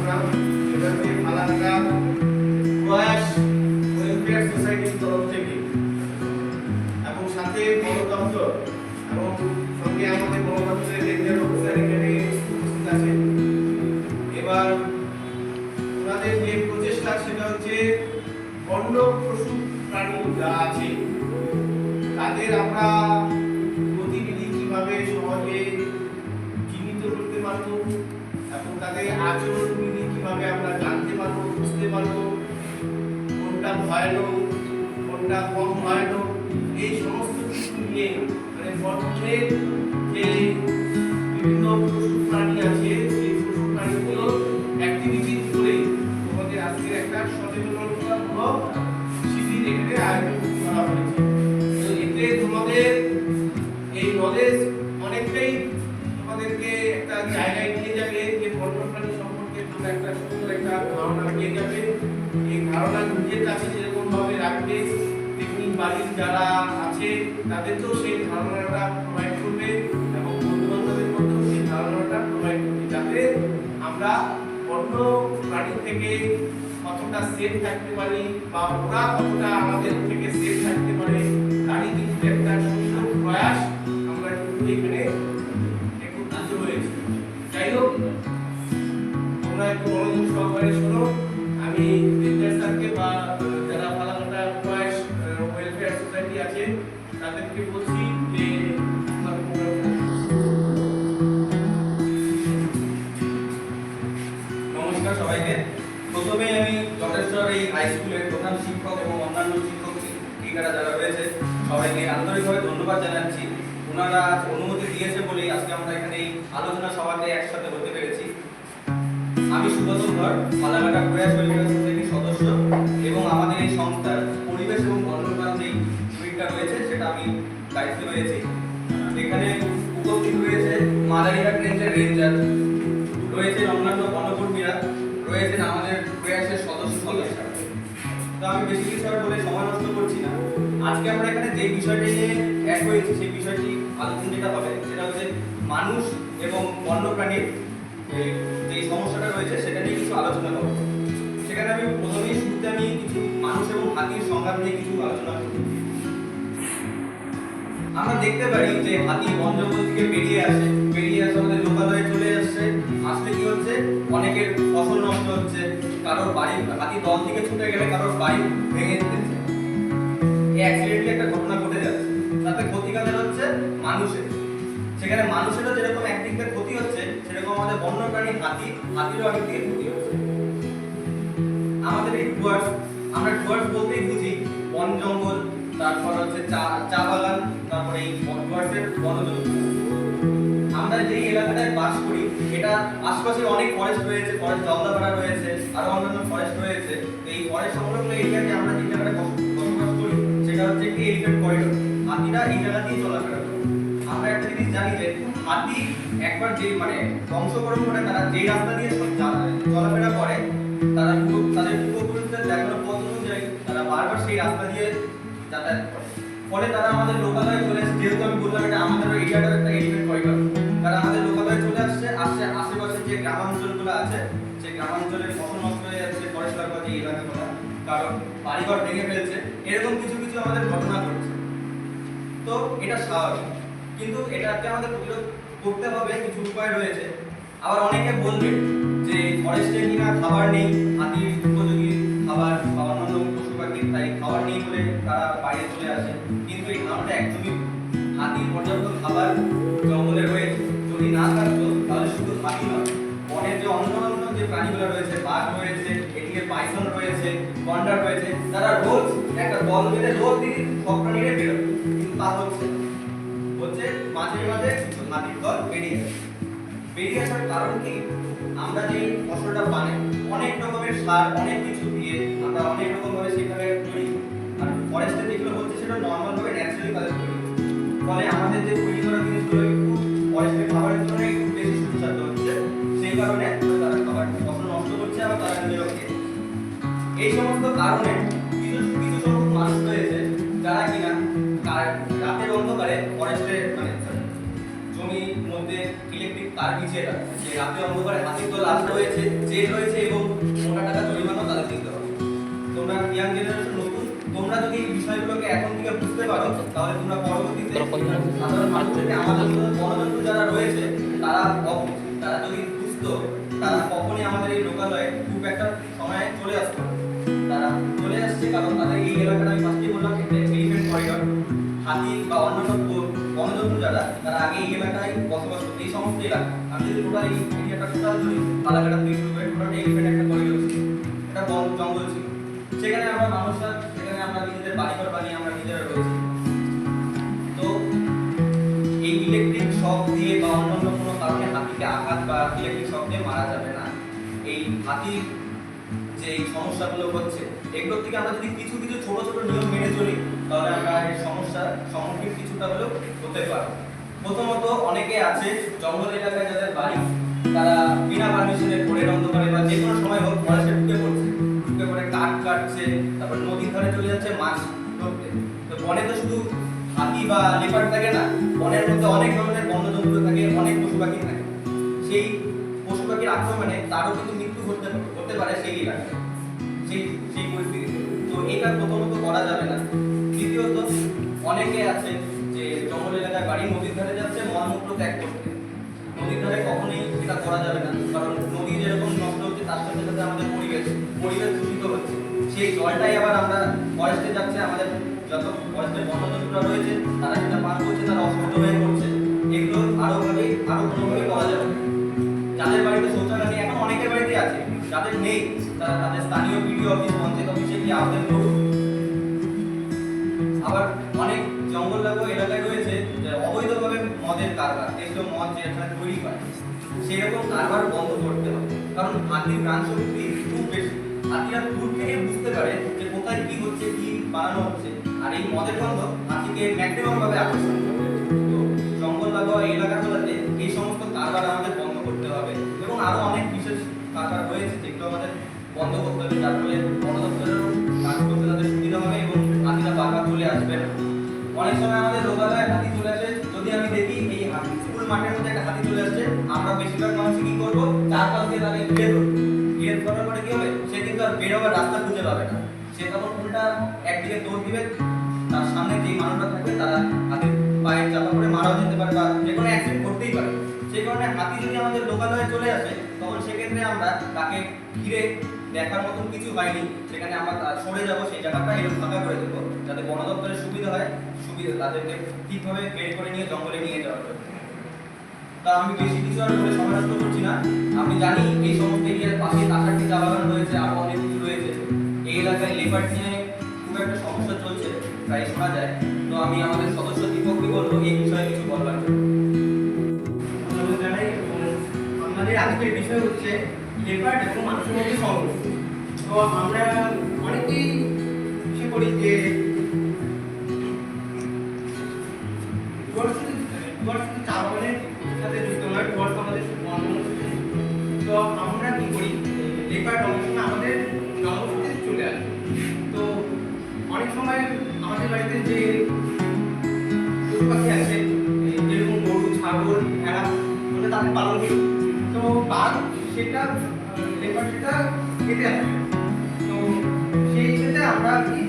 Programme, এটা হচ্ছে ফালাকাটা প্রয়াস ওয়েলফেয়ার সোসাইটির তরফ থেকে এবং সাথে বন দপ্তর এবং সঙ্গে আমাদের বন দপ্তরের রেঞ্জার অফিসার এখানে উপস্থিত আছে। এবার ওনাদের যে প্রচেষ্টা সেটা হচ্ছে বন্য পশু প্রাণী যা আছে তাদের আমরা গতিবিধি কিভাবে সহজে চিহ্নিত করতে পারবো এবং তাদের আচরণবিধি কিভাবে আমরা জানতে পারবো, বুঝতে পারবো, কোনটা ভয়ানক কোনটা কম ভয়ানক, এই সমস্ত কিছু নিয়ে মানে বনের যে বিভিন্ন পশু প্রাণী আছে সেই পশু প্রাণীগুলো অ্যাক্টিভিটি করে তোমাদের আজকের একটা সচেতনতামূলক শিবির এখানে আয়োজন করা হয়েছে। তো এতে তোমাদের এই নলেজ অনেকটাই তোমাদেরকে একটা জায়গায় নিয়ে যাবে যে বন্যপ্রাণী সম্পর্কে তোমরা একটা সুন্দর একটা ধারণা পেয়ে যাবে। এই ধারণা নিজের কাছে যেরকম ভাবে রাখবে তেমনি বাড়ির যারা আছে তাদেরকেও সেই ধারণাটা প্রোভাইড করবে এবং বন্ধু বান্ধবের মধ্যেও সেই ধারণাটা প্রোভাইড করবে যাতে আমরা বন্য প্রাণী থেকে কতটা সেফ থাকতে পারি বা ওরা কতটা আমাদের থেকে সেফ থাকতে পারে তারই কিন্তু একটা সুন্দর প্রয়াস আমরা কিন্তু এখানে একত্রিত হয়েছি। যাই হোক, তোমরা একটু মনোযোগ সহকারে শোনো। আমি রেঞ্জার স্যারকে বা যারা ফালাকাটা প্রয়াস ওয়েলফেয়ার সোসাইটি আছে তাদেরকে বলছি যে নমস্কার সবাইকে। প্রথমে আমি যথেষ্টর এই হাই স্কুলের প্রধান শিক্ষক এবং অন্যান্য শিক্ষক শিক্ষিকারা যারা রয়েছে সবাইকে আন্তরিকভাবে ধন্যবাদ জানাচ্ছি। ওনারা অনুমতি দিয়েছে বলেই আজকে আমরা এখানে এই আলোচনা সভাতে একসাথে হতে পেরেছি। আমি সুব্রত ধর, ফালাকাটা প্রয়াস ওয়েলফেয়ার সোসাইটির সদস্য এবং আমাদের এই সংস্থার পরিবেশ এবং বন্যপ্রাণ যেই শিবিরটা রয়েছে সেটা আমি দায়িত্বে রয়েছি। এখানে উপস্থিত রয়েছে মাদারিহাট রেঞ্জের রেঞ্জার, রয়েছে অন্যান্য বনকর্মীরা, রয়েছেন আমাদের প্রয়াসের সদস্যরা। তো আমি বেশি কিছু আর বলে সময় নষ্ট করছি না। আজকে আমরা এখানে যে বিষয়টি নিয়ে এক হয়েছি সেই বিষয়টি আলোচনা যেটা হবে সেটা হচ্ছে মানুষ এবং বন্যপ্রাণীর যে সমস্যাটা রয়েছে সেটা নিয়ে কিছু আলোচনা করব। সেখানে আমি প্রথমেই শুরুতে আমি কিছু মানুষ এবং হাতির সংঘাত নিয়ে কিছু আলোচনা করব। আমরা দেখতে পারি যে হাতি বন জঙ্গল থেকে বেরিয়ে আসে আমাদের লোকালয়ে চলে আসছে। আসলে কি হচ্ছে, অনেকের ফসল নষ্ট হচ্ছে, কারোর বাড়ি হাতি দল থেকে ছুটে গেলে কারোর বাড়ি ভেঙে দিতেছে। এই অ্যাক্সিডেন্টলি একটা ঘটনা ঘটে যাচ্ছে, তাতে ক্ষতিকারক হচ্ছে মানুষের। সেখানে মানুষেরও যেরকম একদিক থেকে ক্ষতি হচ্ছে সেরকম আমাদের বন্যপ্রাণী হাতিরও একদিক থেকে ক্ষতি হচ্ছে। আমাদের এই ডুয়ার্স, আমরা ডুয়ার্স বলতেই বুঝি বন জঙ্গল, তারপর হচ্ছে চা বাগান, তারপরে এই ডুয়ার্সের বনজঙ্গল। আমরা যেই এলাকাটায় বাস করি এটা আশপাশে অনেক ফরেস্ট রয়েছে, ফরেস্ট জলদাপাড়া রয়েছে, আরো অন্যান্য ফরেস্ট রয়েছে। এই ফরেস্ট সংলগ্ন এরিয়াতে আমরা যে জায়গায় বসবাস করি সেটা হচ্ছে একটি এলিফ্যান্ট করিডোর। হাতিরা এই জায়গা দিয়ে চলাফেরা করে। আমরা একটা জিনিস জানি যে হাতি একবার যে বংশকরণ করে তারা যেই রাস্তা দিয়ে চলাফেরা করে তাদের পূর্বপুরুষদের দেখানো পথ অনুযায়ী তারা বারবার সেই রাস্তা দিয়ে যাতায়াত করে। ফলে তারা আমাদের লোকালয়ে চলে আসছে। যেহেতু আমি বললাম এটা আমাদের এরিয়াটার একটা এলিফ্যান্ট করিডোর, তারা আমাদের লোকালয়ে চলে আসছে। আশেপাশে যে গ্রামাঞ্চলগুলো আছে সেই গ্রামাঞ্চলের ফসল নষ্ট হয়ে যাচ্ছে, ফরেস্ট লাগোয়া যে এলাকাগুলো, কারণ বাড়িঘর ভেঙে ফেলছে, এরকম কিছু কিছু আমাদের ঘটনা ঘটছে। তো এটা স্বাভাবিক, কিন্তু এটাকে আমাদের প্রতিরোধ করতে হবে, কিছু উপায় রয়েছে। আবার অনেকে বলবে যে ফরেস্টে কিনা খাবার নেই, হাতির উপযোগী খাবার বা অন্যান্য পশু পাখির তাই খাবার নেই বলে তারা বাইরে চলে আসে, কিন্তু এই ধারণাটা একদমই হাতির পর্যাপ্ত খাবার জঙ্গলে রয়েছে। যদি না থাকতো তাহলে শুধু হাতি নয়, বনের যে অন্যান্য যে প্রাণীগুলো রয়েছে, বাঘ রয়েছে, এদিকে পাইথন রয়েছে, গন্ডার রয়েছে, তারা রোজ একটা দল বেঁধে রোজ দিন সব প্রাণীরা বেরোবে, কিন্তু তা হচ্ছে মাঝে মাঝে হাতির দল বেরিয়ে আসার কারণ কি, আমরা যে ফসলটা বানাই অনেক রকমের সার অনেক কিছু দিয়ে আমরা অনেক রকম ভাবে সেখানে তৈরি, আর ফরেস্টে যেগুলো হচ্ছে সেটা নর্মাল ভাবে ন্যাচারালি কাজ তৈরি। ফলে আমাদের যে তৈরি করা জিনিসগুলো একটু ফরেস্টের খাবারের জন্য একটু বেশি সুস্বাদু হচ্ছে, সেই কারণে তারা খাবার ফসল নষ্ট করছে, আবার তারা নিজেও খেয়ে। এই সমস্ত কারণে কিছু সংখ্যক মানুষ রয়েছে যারা কিনা রাতের অন্ধকারে ফরেস্টের জমির মধ্যে ইলেকট্রিক তার বিছিয়ে রাখছে, যে রাতে অন্ধকারে হাতির দল আসতে রয়েছে, জেল রয়েছে এবং মোটা টাকা জরিমানা তাদের দিতে হবে। তোমরা ইয়াং জেনারেশন নতুন, তোমরা যদি এই বিষয়গুলোকে এখন থেকে বুঝতে পারো তাহলে তোমরা পরবর্তীতে সাধারণ মানুষকে, আমাদের মতো বড়জনরা যারা রয়েছে তারা অবুঝ, তারা যদি বুঝতো তারা কখনই আমাদের এই লোকালয়ে খুব একটা সময় চলে আসতো। তারা চলে আসছে কারণ তাদের এই এলাকাটা, আমি ফার্স্টে বললাম এলিফ্যান্ট করিডর, হাতি বা অন্যান্য বনজন্তু যারা, তারা আগে এই এলাকায় বসবাস করতো। এই সমস্ত এলাকা আমি যদি টোটাল এই এরিয়াটা টোটাল ধরি, আলাকাটা থেকে শুরু করে টোটাল এলিফ্যান্ট একটা করিডর ছিল, এটা বন জঙ্গল ছিল। সেখানে আমরা মানুষরা, সেখানে আমরা নিজেদের বাড়িঘর বানিয়ে আমরা নিজেরা রয়েছি। তো এই ইলেকট্রিক শক দিয়ে বা অন্যান্য কোনো কারণে হাতিকে আঘাত বা ইলেকট্রিক শক দিয়ে মারা যাবে না। এই হাতির যে এই সমস্যাগুলো হচ্ছে, এগুলোর থেকে আমরা যদি কিছু কিছু ছোট ছোট নিয়ম মেনে চলি তাহলে আমরা এই সমস্যার সম্মুখীন কিছুটা হলেও হতে পারি। প্রথমত, অনেকে আছে জঙ্গল এলাকায় যাদের বাড়ি, তারা বিনা পারমিশনে ভোরের অন্ধকারে বা যে কোনো সময় হোক ফরেস্টে ঢুকে পড়ছে, ঢুকে পড়ে কাঠ কাটছে, তারপর নদীর ধারে চলে যাচ্ছে মাছ ধরতে। তো বনে তো শুধু হাতি বা লেপার্ড থাকে না, বনের মধ্যে অনেক ধরনের বন্যজন্তু থাকে, অনেক পশু পাখি থাকে। সেই পশু পাখির আক্রমণে তারও কিন্তু মৃত্যু হতে পারে সেই এলাকায়, সেই সেই পরিস্থিতিতে। তো এটা প্রথমত করা যাবে না। দ্বিতীয়ত, অনেকে আছে যে জঙ্গল এলাকায় বাড়ি, নদীর ধারে যাচ্ছে মলমূত্র ত্যাগ করতে। নদীর ধারে কখনোই এটা করা যাবে না, কারণ নদী যেরকম নষ্ট হচ্ছে তার সাথে সাথে আমাদের পরিবেশ দূষিত হচ্ছে। সেই জলটাই আবার আমরা ফরেস্টে যাচ্ছে, আমাদের যত ফরেস্টের বন্যজন্তুরা রয়েছে তারা সেটা পান করছে, তারা অসুস্থ হয়ে পড়ছে। এগুলো আরো কোনোভাবে করা যাবে না। যাদের বাড়িতে শৌচালয় নেই, এখন অনেকের বাড়িতে আছে, যাদের নেই তারা তাদের স্থানীয় বিডিও অফিস, পঞ্চায়েত অফিসে গিয়ে আবেদন করুন। আবার অনেক জঙ্গল এলাকায় রয়েছে যে অবৈধভাবে মদের কারবার, এসব মদ যেখানে তৈরি হয় সেই রকম কারবার বন্ধ করতে হবে। কারণ হাতির প্রাণ শক্তি খুব বেশি, হাতিরা দূর থেকে বুঝতে পারে যে কোথায় কি হচ্ছে, কি বানানো হচ্ছে, আর এই মদের গন্ধ হাতিকে ম্যাক্সিমাম ভাবে আকর্ষণ করবে। তো জঙ্গল লাগোয়া এলাকাগুলোতে এই সমস্ত কারবার আমাদের বন্ধ করতে হবে, এবং আরো অনেক বিশেষ কারবার রয়েছে যেগুলো আমাদের বন্ধ করতে হবে, যার ফলে বন দপ্তরেরও কাজ করতে তাদের সুবিধা হবে এবং হাতিরা বারবার চলে আসবে না। অনেক সময় আমাদের লোকালয়ে হাতি চলে আসে, যদি আমি দেখি এই স্কুল মাঠের মধ্যে একটা হাতি চলে আসছে, আমরা বেশিরভাগ মানুষ কি করবো, চারপাশ দিয়ে তাকে ঘিরে ধরবো। ঘিরে ধরার পরে কি হবে, সে কিন্তু আর বেরোবার রাস্তা খুঁজে পাবে না। সে তখন উল্টা একদিকে দৌড় দিবে, তার সামনে যে মানুষরা থাকবে তারা হাতির পায়ে চাপা করে মারাও যেতে পারে বা যে কোনো অ্যাক্সিডেন্ট করতেই পারে। সেই কারণে হাতি যদি আমাদের লোকালয়ে চলে আসে তখন সেক্ষেত্রে আমরা তাকে ঘিরে দেখার মতন কিছু হয়নি, সেখানে আমরা সরে যাবো, সেই জায়গাটা এরকম ফাঁকা করে দেবো যাতে বন দপ্তরের সুবিধা হয়, তাদেরকে ঠিকভাবে বের করে নিয়ে জঙ্গলে নিয়ে যাওয়ার জন্য। তা আমি বেশি কিছু আর বলে সময় নষ্ট করছি না। আমি জানি এই সমস্ত এরিয়ার পাশে কাঁঠালটি চা বাগান রয়েছে, আরো অনেক কিছু রয়েছে। এই এলাকায় লেপার্ড নিয়ে খুব একটা সমস্যা চলছে, প্রায় শোনা যায়। তো আমি আমাদের সদস্য দীপককে বলবো এই বিষয়ে কিছু বলবার জন্য। আমাদের আজকের বিষয় হচ্ছে লেপার্ড এবং মানুষের মধ্যে সংঘর্ষ। তো আমরা অনেকেই ইচ্ছে করি যে চা বাগানের সাথে যুক্ত নয়, আমাদের তো আমরা কি করি, লেপার্ড অনেক সময় আমাদের জনবসতিতে চলে আসে। তো অনেক সময় আমাদের বাড়িতে যে পশু পাখি আছে, যেরকম গরু, ছাগল, ভেড়া, আমরা তাদের পালন করি। তো বাঘ সেটা লেপার্ড সেটা খেতে আসে। তো সেই ক্ষেত্রে আমরা কি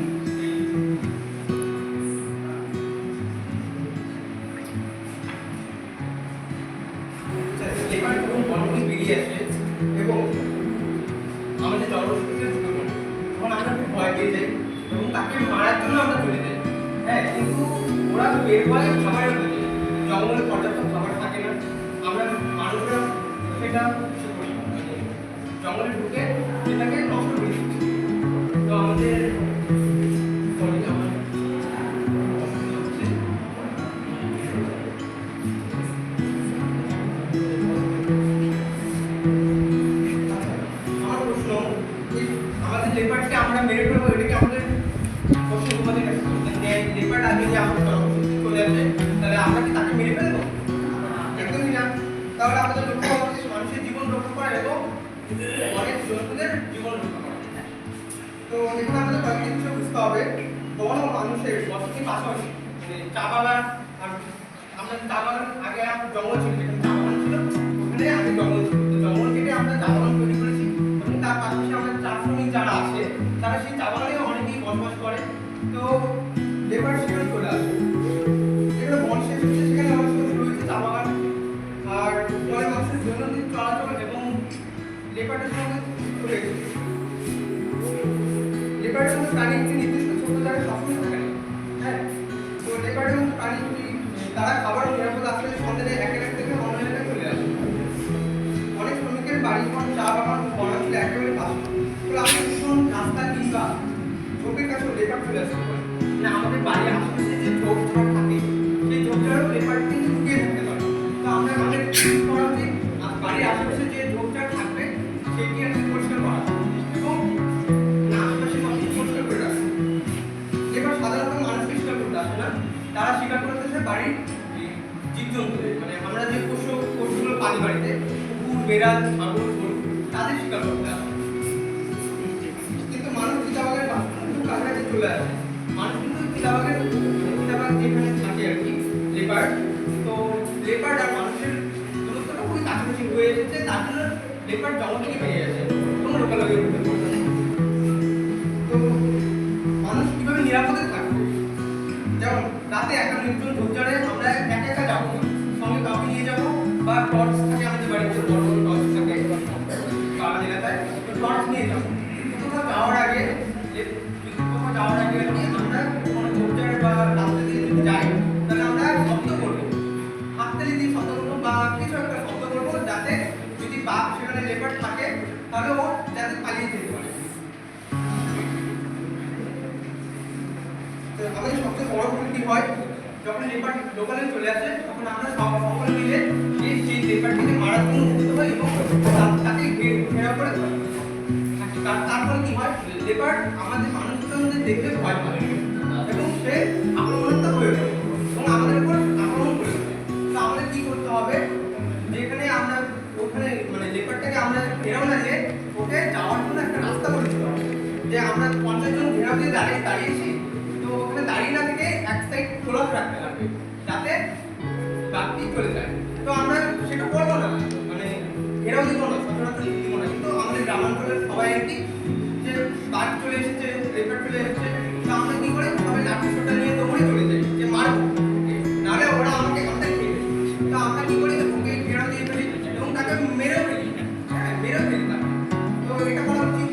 লেপার্ড এবং বনভূমি বেরিয়ে আসে এবং আমাদের জনবসতিতে ঢুকে পড়ে। তখন আমরা খুব ভয় পেয়ে যাই এবং তাকে মারার জন্য আমরা চলে যাই। হ্যাঁ, কিন্তু ওরা বের হয় খাবারের জন্য, জঙ্গলে পর্যাপ্ত খাবার থাকে না। আমরা মানুষরা সেটা জঙ্গলে ঢুকে সেটাকে নষ্ট করে দিচ্ছি। তো আমাদের আমার প্রশ্ন, আমাদের লেপার্ডকে আমরা মেরে ফেলবো, এটাকে আমাদের প্রশ্ন তোমাদের কাছে, লেপার্ড আগে যে আমাদের জনবসতি চলে আসে তাহলে আমরা কি তাকে মেরে ফেলবো? একদমই না। তাহলে আমাদের লক্ষ্য হচ্ছে মানুষের জীবন রক্ষা করা এবং অনেক জন্তুদের জীবন রক্ষা করা। তো এখানে আমাদের কয়েকটি বিষয় বুঝতে হবে। বন ও মানুষের বসতির পাশাপাশি চা বাগান, আর আমরা চা বাগান আগে জঙ্গল ছিল, যেখানে চা বাগান ছিল এখানে আগে জঙ্গল ছিল, তো জঙ্গল কেটে আমরা চা বাগান তৈরি করেছি এবং তার পাশাপাশি আমাদের চা শ্রমিক যারা আছে তারা সেই চা বাগানে অনেকেই বসবাস করে। তো লেবার সেখানে চলে আসে, যেখানে বন শেষ হচ্ছে সেখানে অনেক সময় শুরু হয়েছে চা বাগান। আর পরে মানুষের দৈনন্দিন চলাচল এবং লেবারের সঙ্গে চলে গেছে। লেবারের সঙ্গে প্রাণী একটি নির্দিষ্ট ছোট জায়গায় সবসময় থাকে না। হ্যাঁ, তো লেবারের মধ্যে প্রাণী তারা খাবার নিরাপদ আসলে সন্ধানে এক এলাকা থেকে অন্য এলাকায় চলে আসে। অনেক শ্রমিকের বাড়ি ঘর চা বাগান বনাঞ্চলে একেবারে পাশে, তো আমাদের ভীষণ রাস্তা কিংবা ঝোপের কাছে লেবার চলে আসতে পারে। মানে আমাদের বাড়ির আশেপাশে যে ঝোপঝাড় থাকে সেই ঝোপঝাড়ও লেবার কিন্তু ঢুকিয়ে থাকতে পারে। তো আমরা আমাদের কি করা উচিত, বাড়ির আশেপাশে যে ঝোপঝাড় থাকবে সেটি আর কি পরিষ্কার করা এবং আশেপাশে সব কিছু পরিষ্কার করে রাখা। লেবার সাধারণত মানুষকে শিকার করতে আসে না, তারা শিকার করতে আসে বাড়ির জীবজন্তুদের, মানে আমরা যে পশুগুলো পালি বাড়িতে কুকুর বেড়াল ছাগল গরু তাদের শিকার করতে আসে। কিন্তু মানুষ চিতাবাঘের খুব কাছাকাছি চলে আসে। মানুষ কিন্তু চিতাবাঘ যেখানে থাকে আর কি লেপার্ড, তো লেপার্ড আর মানুষের দূরত্বটা খুবই কাছাকাছি হয়ে এসেছে, তার জন্য লেপার্ড জঙ্গল থেকে বেরিয়ে আসে কোনো লোকালয়ে উঠতে পারে না। তো মানুষ কিভাবে নিরাপদে থাকবে, যেমন রাতে একটা নির্জন ঝোপঝাড়ে আমরা একা একা যাবো না, সঙ্গে কাউকে নিয়ে যাবো বা টর্চ থাকে আমাদের বাড়িতে, বড় বড় টর্চ থাকে বাগান এলাকায়, তো টর্চ নিয়ে যাবো। কোথাও যাওয়ার আগে আর কি আমরা কোনো ঝোপঝাড় বা রাস্তা দিয়ে যদি যাই তাহলে আমরা শব্দ করবো, হাততালি দিয়ে শব্দ করবো বা কিছু একটা শব্দ করবো, যাতে যদি বাঘ সেখানে লেপার্ড থাকে তাহলে ও যাতে পালিয়ে যেতে পারে। তো আমাদের সবচেয়ে বড় ভুল কি হয়, যখন লেপার্ড লোকালে চলে আসে তখন আমরা সকলে মিলে সেই লেপার্ডটিকে মারার জন্য উদ্যত হই এবং তাকে ঘেরাও করে ধরি। তারপরে কি হয়, লেপার্ড আমাদের মানুষজনদের দেখতে ভয় পায় এবং সে আক্রমণাত্মক হয়ে পড়ে এবং আমাদের উপর আক্রমণ করে ফেলে। তো আমাদের কি করতে হবে, যেখানে আমরা ওখানে মানে লেপার্ডটাকে আমরা ঘেরাও না দিয়ে ওকে যাওয়ার জন্য একটা রাস্তা করে দিতে হবে। যে আমরা 50 জন ঘেরাও দিয়ে দাঁড়িয়েছি, তো ওখানে দাঁড়িয়ে না থেকে এক সাইড খোলা রাখতে লাগবে যাতে বাঘটি চলে যায়। তো আমরা সেটা করবো না, মানে ঘেরাও দিব না, সচরাচর দিব না, কিন্তু আমাদের গ্রামাঞ্চলের সবাই আর কি যে বাঘ চলে এসেছে, লেপার্ড চলে এসেছে, তো আমরা কি করি সবাই লাঠি সোটা নিয়ে দৌড়ে চলে যাই যে মারবো, নাহলে ওরা আমাদের খেয়ে দেবে। তো আমরা কি করি ওকে ঘেরাও দিয়ে ফেলি এবং তাকে মেরেও ফেলি। হ্যাঁ, মেরেও ফেলি তাকে। তো এটা করা উচিত।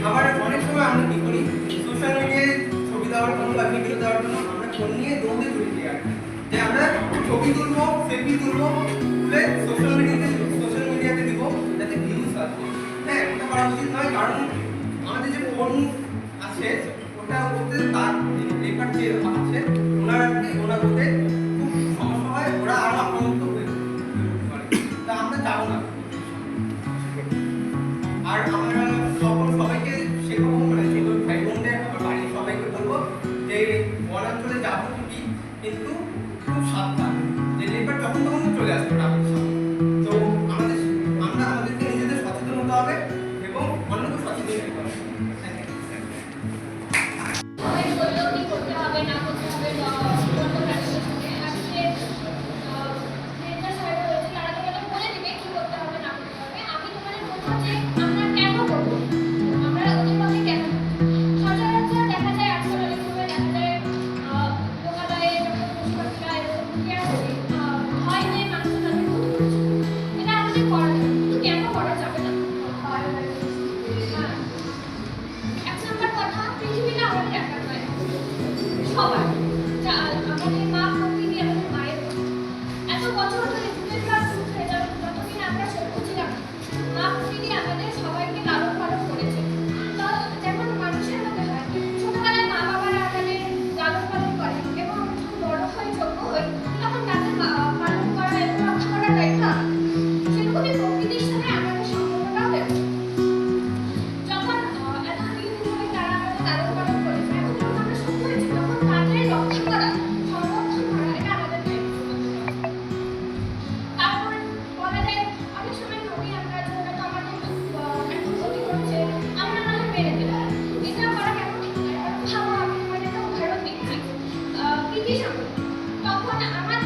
আবার অনেক সময় আমরা কি করি, সোশ্যাল মিডিয়ায় ছবি দেওয়ার জন্য বা ভিডিও দেওয়ার জন্য আমরা ফোন নিয়ে দৌড়ে চলে যাই আর কি। যে আমরা ছবি তুলবো, সেলফি তুলবো, তুলে সোশ্যাল মিডিয়াতে দিব যাতে ভিউজ আসে। হ্যাঁ, এটা করা উচিত নয়, কারণ আমাদের যে ফোন আছে ওটা ওতে তার লেপার যে আছে ওনার ওতে খুব সমস্যা হয়, ওরা আরো আক্রান্ত হয়ে পারে। তা আমরা যাবো না। আর আমরা সবাইকে শেখাবো, মানে ছোট ভাই বোনদের আমার বাড়ির সবাইকে বলবো যে বনাঞ্চলে যাবো ঠিকই, কিন্তু খুব সাবধান, যে লেপার্ড যখন তখন চলে আসবে আমাদের সামনে। তো আমাদেরকে নিজেদের সচেতন হতে হবে এবং অন্যকে সচেতন হতে হবে। সবাই বললেও কি করতে হবে না করতে ব্রিটিশ আমল। তখন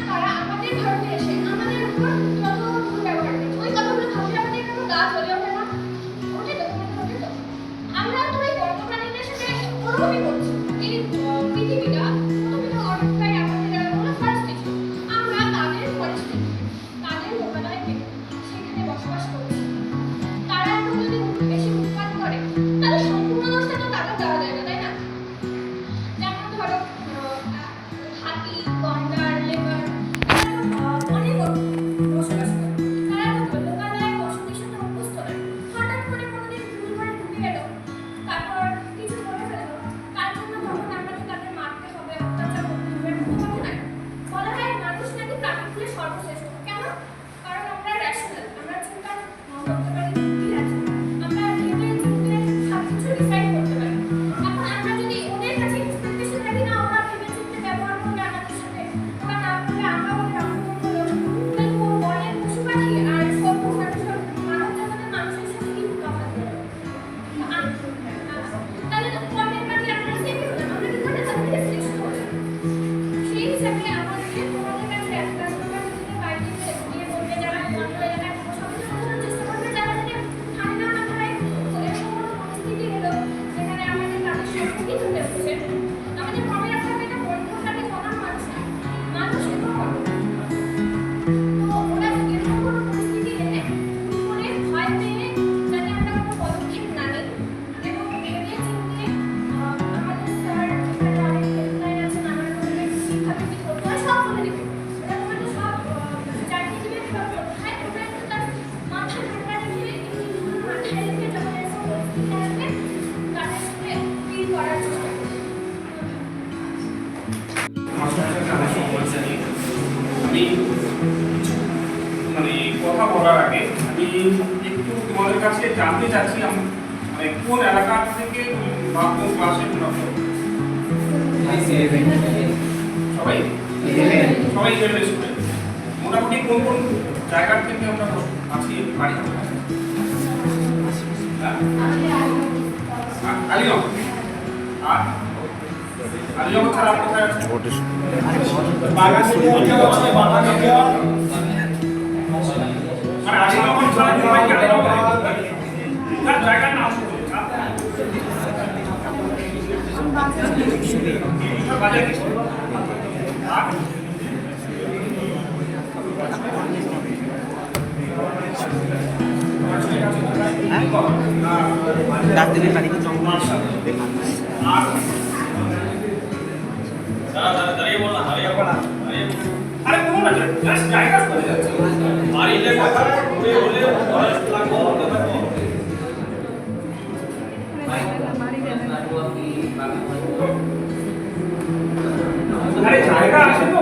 তারা আমাদের ভারতে এসে আমাদের উপর যত দুর্ব্যবহার করেছে, ওই কথাগুলো ভাবলে আমাদের কোনো গা জ্বলে ওঠে না? ওঠে তো, ওঠে তো। আমরা তো ওই বন্যপ্রাণীদের সাথে ওরকমই করছি। এই পৃথিবীটা প্রথমে অনেকটাই আমাদের কোনো ফার্স্ট কিছু। আমরা তাদের ফরেস্টে, তাদের লোকালয়ে সেখানে বসবাস করছি। তারা এখন যদি বেশি উৎপাদ করে, তাহলে সম্পূর্ণ দোষটা তো তাদের দেওয়া যায় না, তাই না? যেমন ধরো হাতি, গন্ডার, লেবার, অনেক বসবাস করে। তারা তো লোকালয়ে বসতির সাথে অভ্যস্ত নয়। হঠাৎ করে কোনোদিন ভুল করে ঢুকে এলো, তারপর কিছু করে ফেললো, তার জন্য তখন আমাকে তাদের মারতে হবে, অত্যাচার করতে হবে, এরকম কথা নয়। বলা হয় মানুষ নাকি প্রাণীগুলো সর্বশ্রেষ্ঠ। কেন? কারণ আমরা রেশনাল, আমরা চিন্তা করতে পারি, ঠিক আছে? আমরা ভেবে চিন্তে সবকিছু ডিসাইড করতে পারি। এখন আমরা যদি ওদের কাছে এক্সপেকটেশন রাখি না, ওরা ভেবে চিন্তে ব্যবহার করবে আমাদের সাথে, ওরা না করলে আমরা ওদের রক্ষণ করবো, তাহলে বনের পশু পাখি আর সভ্য মানব জগতের মানুষের সাথে কি তফাৎ? তাহলে তো বনের পাখি আমরা সেমই হলাম, আমরা কি করে তাদের থেকে শ্রেষ্ঠ হলাম? সেই হিসাবে আমাদেরকে তোমাদের কাছে একটা সময় থেকে বাইরে নিয়ে বলবে, যারা বন্ধ এলাকায় সবাই বোঝানোর চেষ্টা করবে, যারা যাতে ঠান্ডা মাথায় এরকম কোনো পরিস্থিতি এলো যেখানে আমাদের তাদের সম্মুখীন হতে হচ্ছে। আমাদের মনে রাখতে হবে, এটা বন্যপ্রাণী কোনো মানুষ নয়, মানুষ এবং বন্য। তো ওরা এরকম কোনো পরিস্থিতি এলে মনে ভয় পেয়ে যাতে আমরা কোনো পদক্ষেপ না নিই এবং ভেবে চিন্তে আমাদের স্যার এখানে অনেক হেল্পলাইন আছে, নানা রকমের কীভাবে কী করতে হয় সব বলে দেবে। ওরা তোমাকে সব জানিয়ে দেবে কীভাবে করতে হয়। ওরা একটু তার মাথা ঠান্ডা রেখে, একটু মাথায় রেখে যখন এরকম পরিস্থিতি আসবে তাদের সাথে ডিল করার চেষ্টা করবে। আমি মানে কথা বলার আগে আমি একটু তোমাদের কাছে জানতে চাচ্ছি, মানে কোন এলাকা থেকে বা কোন ক্লাসে তোমরা পড়ো? সবাই সবাই 11 স্টুডেন্ট। মোটামুটি কোন কোন জায়গা থেকে আমরা আছি বাড়ি? আলিগঞ্জ। আর আলিগঞ্জ ছাড়া আর কোথায় আছে? মানে আলিগঞ্জ ছাড়া কোথায় গেলে তার জায়গার নাম শুনতে বাজার কিছু রাজধানীর বাড়ি জঙ্গল দাঁড়িয়ে বল না, দাঁড়িয়ে বল না, দাঁড়িয়ে বল। আরে কোনো না জাস্ট জায়গা চলে যাচ্ছে বাড়িতে কথা বলে হলে ফরেস্ট লাগবো, আরে জায়গা আছে তো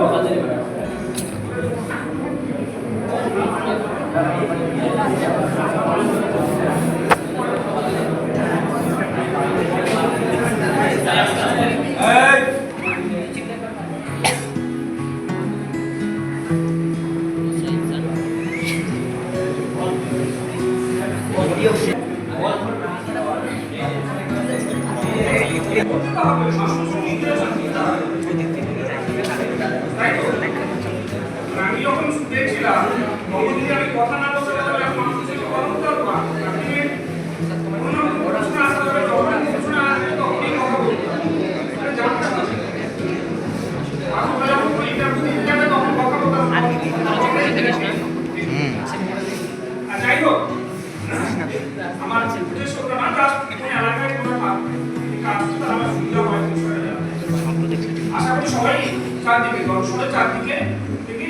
আমি যখন দেখছিলাম তখন যদি আমি কথা না বলতে তাহলে আমি মানুষের সাথে কথা বলতে পারবো না। কোনো প্রশ্ন আসতে হবে, যখন প্রশ্ন আসবে তখনই কথা বলবো। এটা জানতে হবে। আসলে যখন ইন্টারভিউ দিতে যাবে তখন কথা বলতে হবে। আর যাই হোক, আমার উদ্দেশ্যটা না জাস্ট এখানে এলাকায় কোনো কাজ তারা আমার সুবিধা হয় বিষয়টা জানতে। আশা করি সবাই চারদিকে দর্শনের চারদিকে থেকে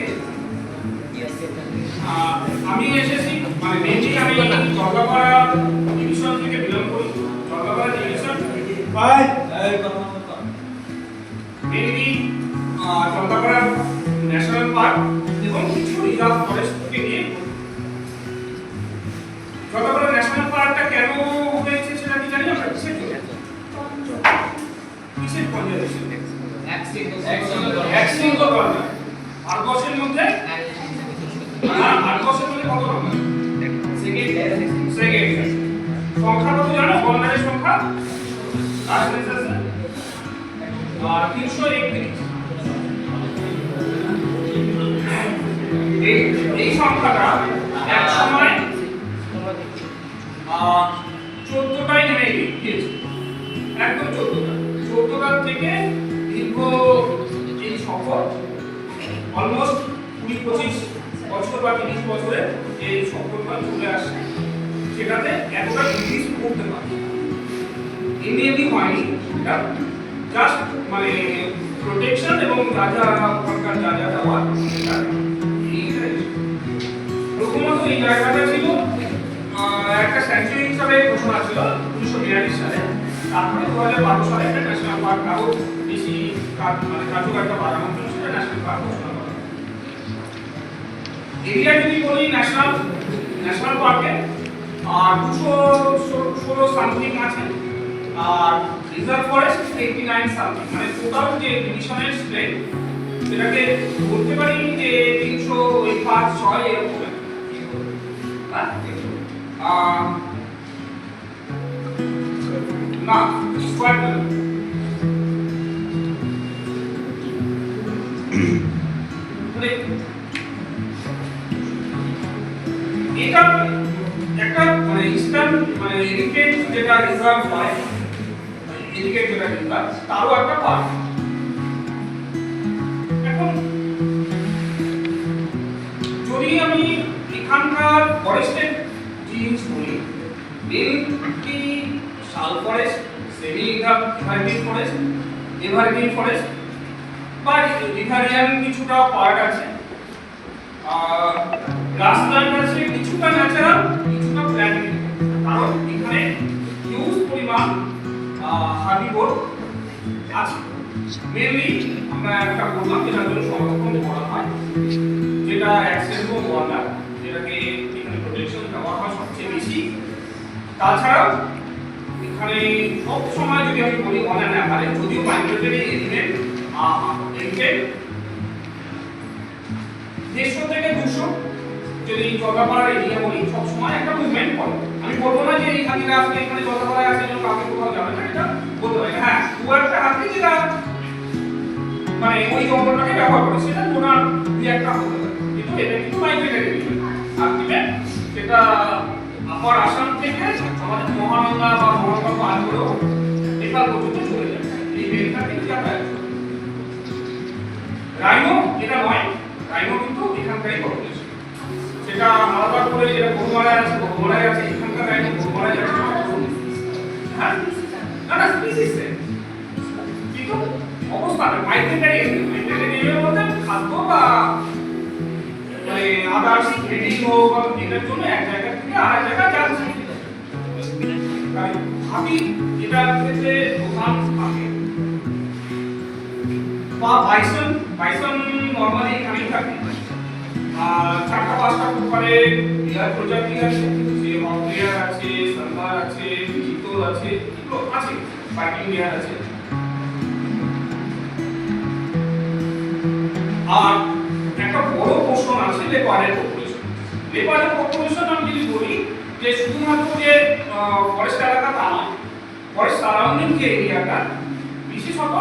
আমি এসেছি, মানে মেনলি আমি জলদাপাড়া ডিভিশন থেকে বিলং করি। Jaldapara division mainly Jaldapara national park এবং কিছু রিজার্ভ ফরেস্টকে নিয়ে। জলদাপাড়া ন্যাশনাল পার্কটা কেন হয়েছে সেটা কি জানি আমরা? কিসের কনজারভেশন? একশৃঙ্গ গন্ডার। ভারতবর্ষের মধ্যে ভারতবর্ষের মধ্যে কত নম্বর? সেকেন্ড। সংখ্যা কত জানো? গন্ডারের সংখ্যা 331। সংখ্যাটা এক সময় 14টায় নেমে গিয়েছে, একদম 14টার থেকে দীর্ঘ এই সফর অলমোস্ট 20-25 বছর বা 30 বছরে এই সফরটা চলে আসছে, সেটাতে এতটা ইংলিশ করতে পারে এমনি হয়নি। এটা জাস্ট মানে প্রোটেকশন এবং যা যা ওখানকার যা যা দেওয়ার প্রথমত এই জায়গাটা ছিল একটা স্যাংচুয়ারি হিসাবে ঘোষণা ছিল 1942 সালে। তারপরে 2012 সালে একটা ন্যাশনাল পার্ক আরো বেশি মানে কার্যকারিতা বাড়ানোর জন্য সেটা ন্যাশনাল পার্ক ঘোষণা করা। এরিয়া যদি বলি ন্যাশনাল পার্কে 216 সামথিং আছে, আর রিজার্ভ ফরেস্ট 89 সামথিং, মানে টোটাল যে ডিভিশনের স্ট্রেংথ সেটাকে বলতে পারি যে 305-6 এরকম। না স্কোয়ার এটা একটা মানে ইস্টার্ন মানে এডিকেট যেটা রিজার্ভ হয়, এডিকেট যেটা রিজার্ভ তারও একটা পার্ট। এখন যদি আমি এখানকার ফরেস্টের জিনিস বলি, মেইনলি শাল forest, semi evergreen forest, evergreen forest বা রিভারিয়ান কিছুটা পার্ট আছে, গ্রাসল্যান্ড আছে, কিছুটা ন্যাচারাল, কিছুটা প্ল্যান্টেড। কারণ এখানে হিউজ পরিমাণ হার্বিভোর আছে। মেইনলি আমরা একটা বললাম যেটা জন্য সংরক্ষণ করা হয়, যেটা অ্যাক্সেসিবল ওয়াটার, যেটাকে এখানে প্রোটেকশন দেওয়া হয় সবচেয়ে বেশি। তাছাড়াও এখানে সব সময় যদি আমি বলি অন অ্যান অ্যাভারেজ, যদিও মাইগ্রেটরি এলিমেন্ট 150 থেকে 200 যদি জলদাপাড়ার এরিয়া বলি, সবসময় একটা মুভমেন্ট করে। আমি বলবো না যে এই হাতিটা আজকে এখানে জলদাপাড়ায় আছে যেন কাউকে কোথাও যাবে না, এটা বলতে পারি না। হ্যাঁ, দু একটা হাতি যেটা মানে ওই জঙ্গলটাকে ব্যবহার করে সেটা ওনার দুই একটা হতে পারে, কিন্তু এটা কিন্তু মাইগ্রেটরি এলিমেন্ট। আলটিমেট সেটা আপার আসাম থেকে আমাদের মহানন্দা বা মহানন্দা পার করেও নেপাল পর্যন্ত চলে যায়, এই বেলটা থেকে যাতায়াত করে। রাইনো এটা নয়, রাইনো কিন্তু এখানকারই পপুলেশন, সেটা আলাদা করে যেটা গরুমারায় আছে, গরুমারায় আছে, এখানকার রাইনো গরুমারায় আছে। হ্যাঁ, না না স্পিসিস কিন্তু অবস্থান মাইগ্রেটরি এরিয়ার মধ্যে খাদ্য বা মানে আদার্স ব্রিডিং হোক এটার জন্য এক জায়গা থেকে আরেক জায়গায় যাচ্ছে। হাতি এটার ক্ষেত্রে প্রধান থাকে বা বাইসন নরমালি এখানেই থাকে। আর 4-5টা প্রকারে বিহার প্রজাতি আছে, যে মকরিয়ার আছে, সালমার আছে, চিতল আছে, এগুলো আছে, পাইকিং বিহার আছে। আর একটা বড় পোর্শন আছে লেপার্ডের পপুলেশন। লেপার্ডের পপুলেশন আমি যদি বলি যে শুধুমাত্র যে ফরেস্ট এলাকা তা নয়, ফরেস্ট সারাউন্ডিং যে এরিয়াটা, বিশেষত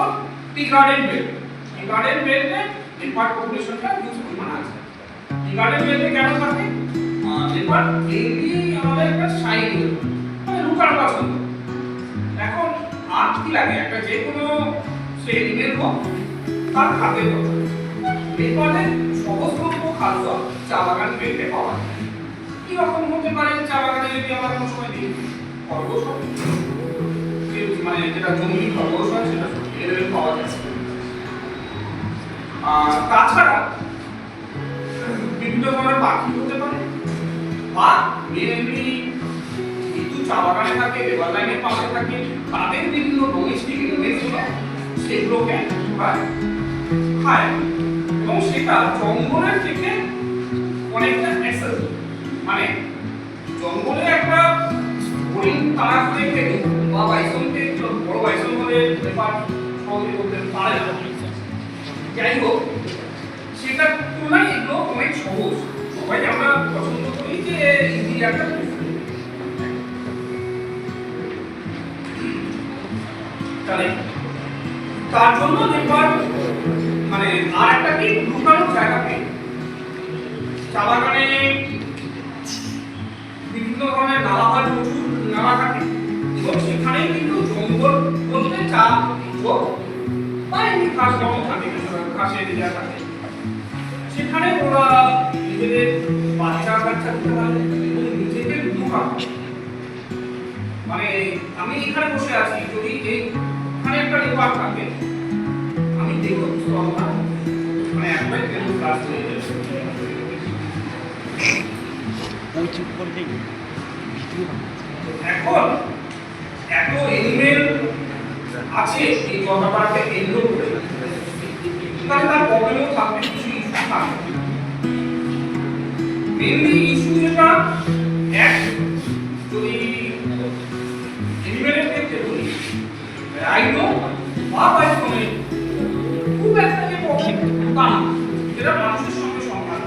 টি গার্ডেন বেল্টে লেপার্ড পপুলেশনটা হিউজ পরিমাণ আছে। টি গার্ডেন বেল্টে কেন থাকে? লেপার্ড মেইনলি আমাদের একটা সাইড মানে লুকার পছন্দ। এখন আর কি লাগে একটা যে কোনো সে এনিমেল হোক তার খাদ্যের কথা। লেপার্ডের সহজলভ্য খাদ্য চা বাগান বেল্টে পাওয়া যায়। কি রকম হতে পারে? চা বাগানে যদি আমরা কোনো সময় দিই খরগোশ মানে যেটা জঙ্গলি খরগোশ হয় সেটা এলেভেল পাওয়া যায়। তাছাড়া বিভিন্ন ধরনের পাখি হতে পারে বা মেনলি যেহেতু চা বাগানে থাকে, লেবার লাইনের পাশে থাকে, তাদের বিভিন্ন ডোমেস্টিক এনিমেলসগুলো সেগুলোকে খায় এবং সেটা জঙ্গলের থেকে অনেকটা অ্যাক্সেস, মানে জঙ্গলে একটা হরিণ তাড়া করে খেতে বা বাইসনকে বড় বাইসন হলে ব্যাপার সহজে করতে পারে না। যাই হোক, সেটার তুলনায় এগুলো অনেক সহজ, সবাই আমরা পছন্দ করি যে ইজি একটা তার জন্য এবার মানে আর একটা কি লুকানোর জায়গা পেয়ে চা বাগানে বিভিন্ন ধরনের নালা হয়, প্রচুর নালা থাকে এবং সেখানে কিন্তু জঙ্গল বলতে চা বা এমনি ঘাস জঙ্গল থাকে, ঘাসের এরিয়া থাকে, সেখানে ওরা নিজেদের বাচ্চা কাচ্চা দিতে পারে এবং নিজেদের দুঃখা। মানে আমি এখানে বসে আছি, যদি এইখানে একটা লেবার থাকে আমি দেখতে বুঝতে পারবো না, মানে একবারে তেল কাজ হয়ে যাবে। এখন এত এনিমেল আছে এই জলপ্রপাতকে কেন্দ্র করে, তাহলে তার প্রবলেমও থাকবে, কিছু ইস্যু থাকবে। মেনলি ইস্যু যেটা, এক যদি এনিমেলের ক্ষেত্রে বলি, রাইনো বা পাইথনে খুব একটা যে প্রবলেম তা না, যেটা মানুষের সঙ্গে সংঘাত।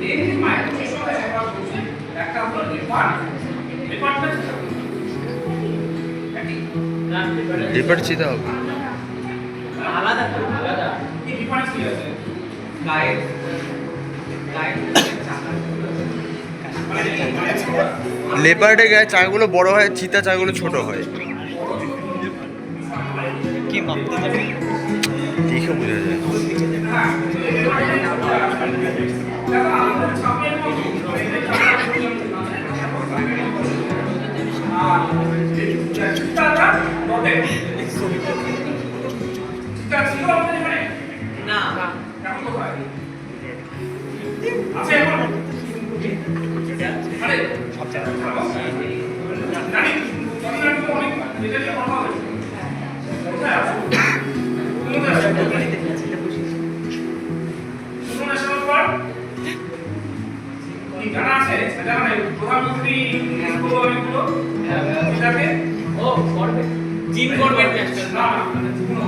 মেনলি মাইক্রোসের সঙ্গে সংঘাত করছে একটা হলো লেপার্ড। লেপার্ডটা লেপার্ড চিতা হবে আলাদা তো আলাদা কি ডিফারেন্স কি আছে? গায়ে গায়ে চাকা লেপার্ডের গায়ে চাগুলো বড় হয়, চিতা চাগুলো ছোট হয়। কি মাপতে যাবে দেখে বোঝা যায়। না আছে এখন আরে জানি অনেক এটা নিয়ে কথা হবে। কোথায় আছে? কোথায় আছে? কোন ন্যাশনাল পার্ক কি জানা আছে? সেটা মানে প্রধানমন্ত্রী অনেকগুলো এটাকে ও করবে জিম করবে ন্যাশনাল না মানে কোনো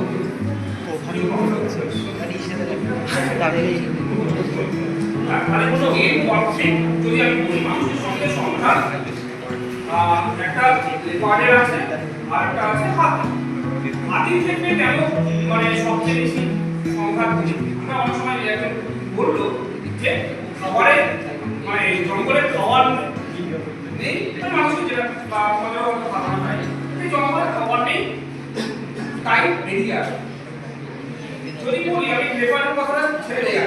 তাহলে কোনো এই কনফ্লিক্ট যদি আমি বলি মানুষের সঙ্গে সংঘাত, একটা লেপার্ডের আছে আর একটা আছে হাতি। হাতির ক্ষেত্রে কেন মানে সবচেয়ে বেশি সংঘাত হচ্ছে? আমরা অনেক সময় একজন বললো যে খাবারে মানে জঙ্গলের খাবার নেই, মানুষের যেটা বা আমাদেরও একটা ধারণা নাই যে জঙ্গলের খাবার নেই, তাই বেরিয়ে আসে। যদি বলি আমি লেপার্ডের কথাটা ছেড়ে দিই,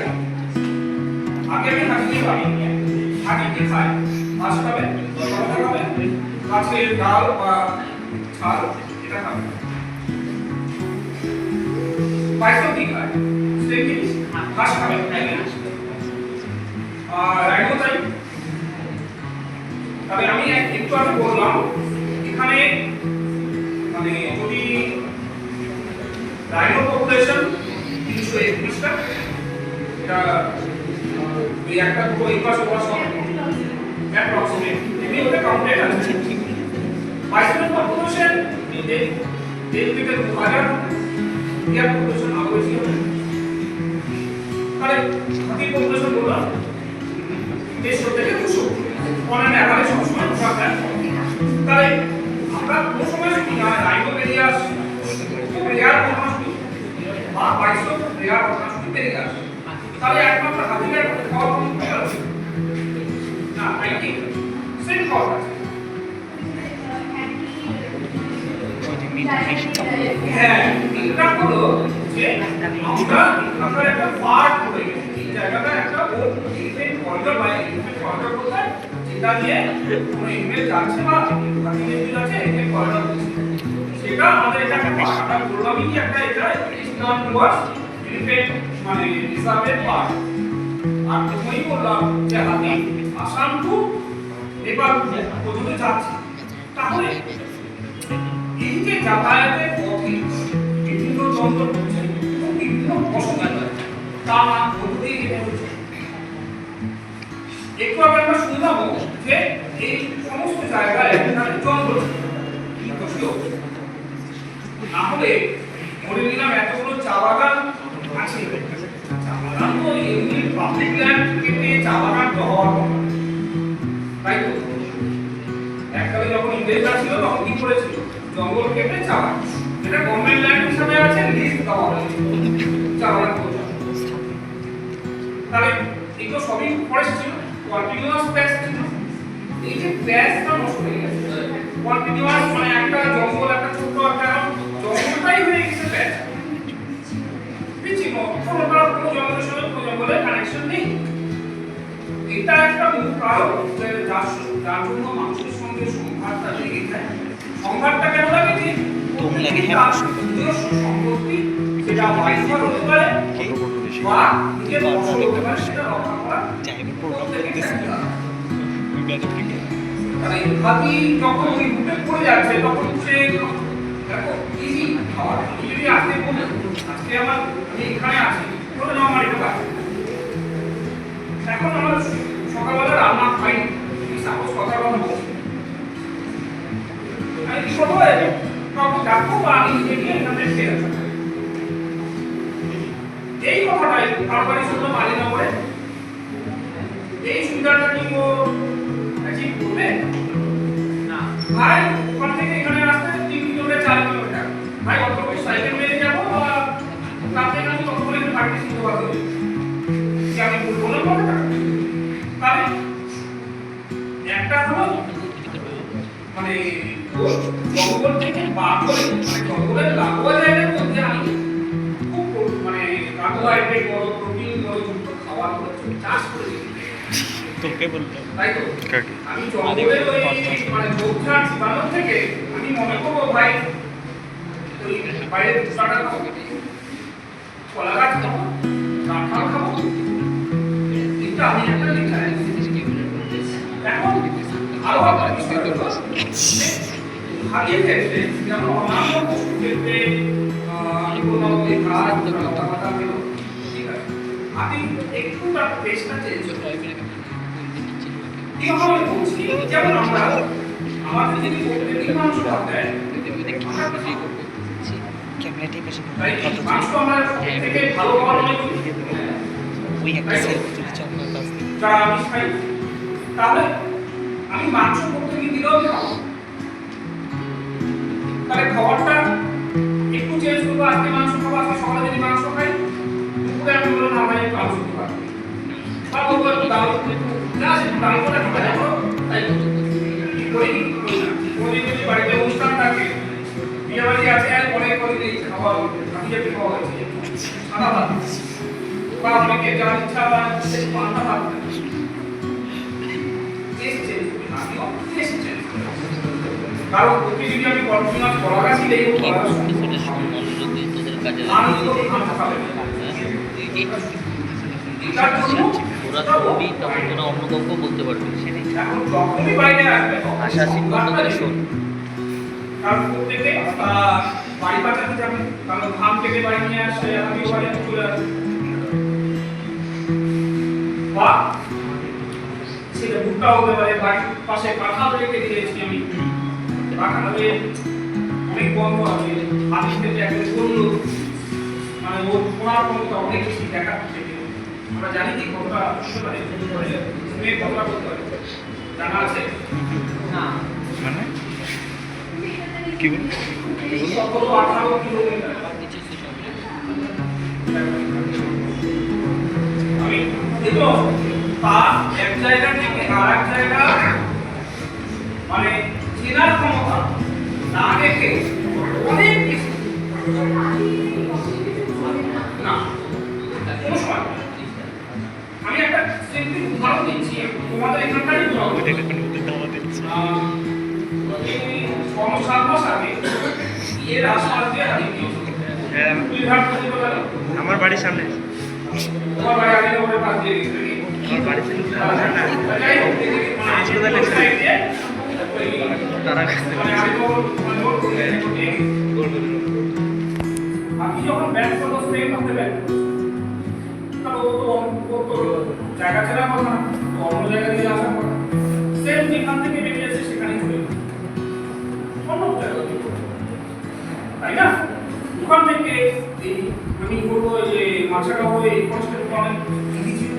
আগে আমি হাতিকে পাই, হাতি কি খায়? ঘাস খাবে, পাতা খাবে, গাছের ডাল বা ছাল এটা খাবে। পাইথন কি খায়? সে কি ঘাস খাবে, আর রাইনো তাই। তবে আমি একটু আগে বললাম এখানে মানে যদি রাইনো পপুলেশন 321টা, এটা এই একটা পুরো এই পাশে বসা অ্যাপ্রক্সিমেট এমনি ওটা কাউন্টেড আছে। পাইথনের পপুলেশন দেড় থেকে 2000, ইয়ার পপুলেশন আরো বেশি হবে। তাহলে হাতির পপুলেশন বললাম 150 থেকে 200, অনেক অ্যাভারেজ সবসময় থাকে। তাহলে আমরা কোন সময় শুনি না রাইনো বেরিয়াস খুব রেয়ার ঘটনাটি বা পাইথন রেয়ার ঘটনাটি বেরিয়ে আসে, তাহলে একমাত্র হাতির খাওয়া কমে যাচ্ছে না, নাকি সেম খাওয়া আছে। হ্যাঁ, এটা হলো যে আমরা আপনার একটা পার্ট হয়ে গেছে, এই জায়গাটা একটা এলিফ্যান্ট করিডর বা এলিফ্যান্ট করিডর কোথায়, যেটা দিয়ে কোনো ইমেল যাচ্ছে বা হাতির ইমেল যাচ্ছে, এলিফ্যান্ট করিডর হচ্ছে, সেটা আমাদের এটা একটা পার্ট। আমরা বললামই কি একটা এটা ইস্টার্ন ওয়ার্স এলিফ্যান্ট মানে রিজার্ভের পার্ট। আর প্রথমেই বললাম যে হাতি আসাম টু নেপাল পর্যন্ত যাচ্ছে, তাহলে এই যে যাতায়াতের পথে বিভিন্ন জঙ্গল হচ্ছে এবং বিভিন্ন বসতি তা পদ্ধতি যেতে হচ্ছে। একটু আগে আমরা শুনলাম যে এই সমস্ত জায়গায় জঙ্গল না হলে মনে নিলাম এতগুলো চা বাগান আছে, চা বাগান তো এমনি পাবলিক ল্যান্ড কেটে চা বাগান তো হওয়ার কথা, তাই তো? এককালে যখন ইংরেজরা ছিল তখন কি করেছিল? জঙ্গল কেটে চা বাগান, এটা গভর্নমেন্ট ল্যান্ড হিসাবে আছে, লিজ দেওয়া হয়েছে চা বাগান করতে। তাহলে এগুলো সবই ফরেস্ট ছিল, কন্টিনিউয়াস প্যাচ ছিল, এই যে প্যাচটা নষ্ট হয়ে গেছে, কন্টিনিউয়াস মানে একটা জঙ্গল, একটা ছোট্ট একটা জঙ্গলটাই হয়ে গেছে প্যাচ, বিচ্ছিন্ন, কোনো জঙ্গলের সঙ্গে কোনো জঙ্গলের কানেকশন নেই। এটা একটা মূল কারণ যে যার জন্য মানুষের সঙ্গে সংঘাতটা লেগে যায়। সংঘাতটা কেন লাগে? যে নিজস্ব সম্পত্তি, সেটা বাড়িঘর হতে পারে বা নিজের ফসল হতে পারে, সেটা রক্ষা করা প্রত্যেকের দায়িত্ব। কারণ এই হাতি যখন ওই রুটে পড়ে যাচ্ছে তখন সে দেখো ইজি খাওয়ার, যদি আজকে বলি আজকে আমি এখানে আছি, বলে নাও আমার এটা কাজ, এখন আমার সকালবেলা রান্না খাইনি, সাপোজ কথার কথা বলছি, আমি কি করবো? তখন ডাকবো বা আমি নিজে গিয়ে এখান থেকে ফেরত আসবো। এই কথাটাই কারবারি শুনলাম আলীনগরে, এই সুবিধাটা কি ও অ্যাচিভ করবে? না ভাই, ওখান থেকে এখানে আসতে 3 কিলোমিটার 4 কিলোমিটার, ভাই অত করে সাইকেল মেরে যাবো বা তার থেকে আমি কত করে গাড়ি শিখতে পারবো কি আমি বলবো না কথাটা? তাহলে একটা হলো মানে জঙ্গল থেকে বার করে, মানে জঙ্গলের লাগোয়া জায়গার মধ্যে আমি খুব মানে কার্বোহাইড্রেট বড়, প্রোটিন বড় যুক্ত খাবার চাষ করে তোকে বলতো তাই তো আমি জঙ্গলের ওই মানে ঝোপঝাড় ঝুলানোর থেকে আমি মনে করবো ভাই ওই বাইরে দুটাটা খাবো, কলা গাছ খাবো, কাঁঠাল খাবো, এটা আমি একটা লিখা এখন আরো একটা বিষয় হলো হাতির ক্ষেত্রে যেমন অন্যান্য পশুর ক্ষেত্রে আমি বললাম এই ঘাস পাতা পেলো, ঠিক আছে, হাতি একটু তার পেশটা চেঞ্জ হয়। এইভাবে বলছি যেমন আমরা আমাদের যদি প্রত্যেকটি মানুষ ভাবতে মাংস আমরা থেকে ভালো খাবার মনে করি, যারা আমিষ খাই, তাহলে আমি মাংস প্রত্যেকদিন দিলেও খাবো, তাহলে খাবারটা একটু চেঞ্জ করবো, আজকে মাংস খাবো, আজকে সকালে যদি মাংস খাই, দুপুরে আমি বলবো না ভাই একটু আলু খাবো, বা বলবো একটু ডাল, না একটু ডাল করে খাবো, তাই করি করি যদি বাড়িতে অনুষ্ঠান থাকে, বিয়ে বাড়ি আছে, আর পরে করে দিই খাবার, আমি যেটা খাওয়া হয়েছে সাদা ভাত বা অনেকে যার ইচ্ছা বা পান্তা ভাত, কারণ প্রতিদিন আমি কন্টিনিউয়াস কলা গাছ দিলেই অন্য কাউকে বলতে পারবে এখন যখনই বাইরে আসবে আশাসী বন্ধ করে শোন, কারণ প্রত্যেকে বাড়ি বাঁচাতে যাবে, কারণ ধান কেটে বাড়ি নিয়ে আসে, আমি বাড়ি চলে আসবে, বা সেটা ভুট্টা হতে পারে, বাড়ির পাশে কাঁঠাল রেখে দিয়েছি আমি, কাঁঠালে অনেক গন্ধ আছে, হাতি থেকে একদম গন্ধ, মানে ওর পোড়ার ক্ষমতা অনেক বেশি দেখাচ্ছে, আমরা জানি কি কতটা বুঝতে পারি, তুমি কতটা বলতে পারি জানা আছে না, মানে কি বল 17-18 কিলোমিটার আমি দেখো তা এক জায়গা থেকে আরেক জায়গা মানে চেনার ক্ষমতা না দেখে অনেক কিছু না কোনো সময় আমি একটা সিম্পল উদাহরণ দিচ্ছি তোমাদের এখানকারই এর আশপাশ দিয়ে হারিয়ে আমার বাড়ির সামনে, তোমার বাড়ি আগে ওপরে পাশ দিয়ে গেছে আমার বাড়ির আপনি যখন ব্যাট করো স্ট্রেট করতে ব্যাট তাহলে ও তো জায়গা ছেড়া কথা অন্য জায়গা দিয়ে আসা কথা সেম যেখান থেকে বেরিয়ে আসে সেখানেই চলে যাবে অন্য জায়গা তাই না? ওখান থেকে এই আমি বলবো যে মাছাটা হয়ে এই কষ্টের অনেক ইজি ছিল,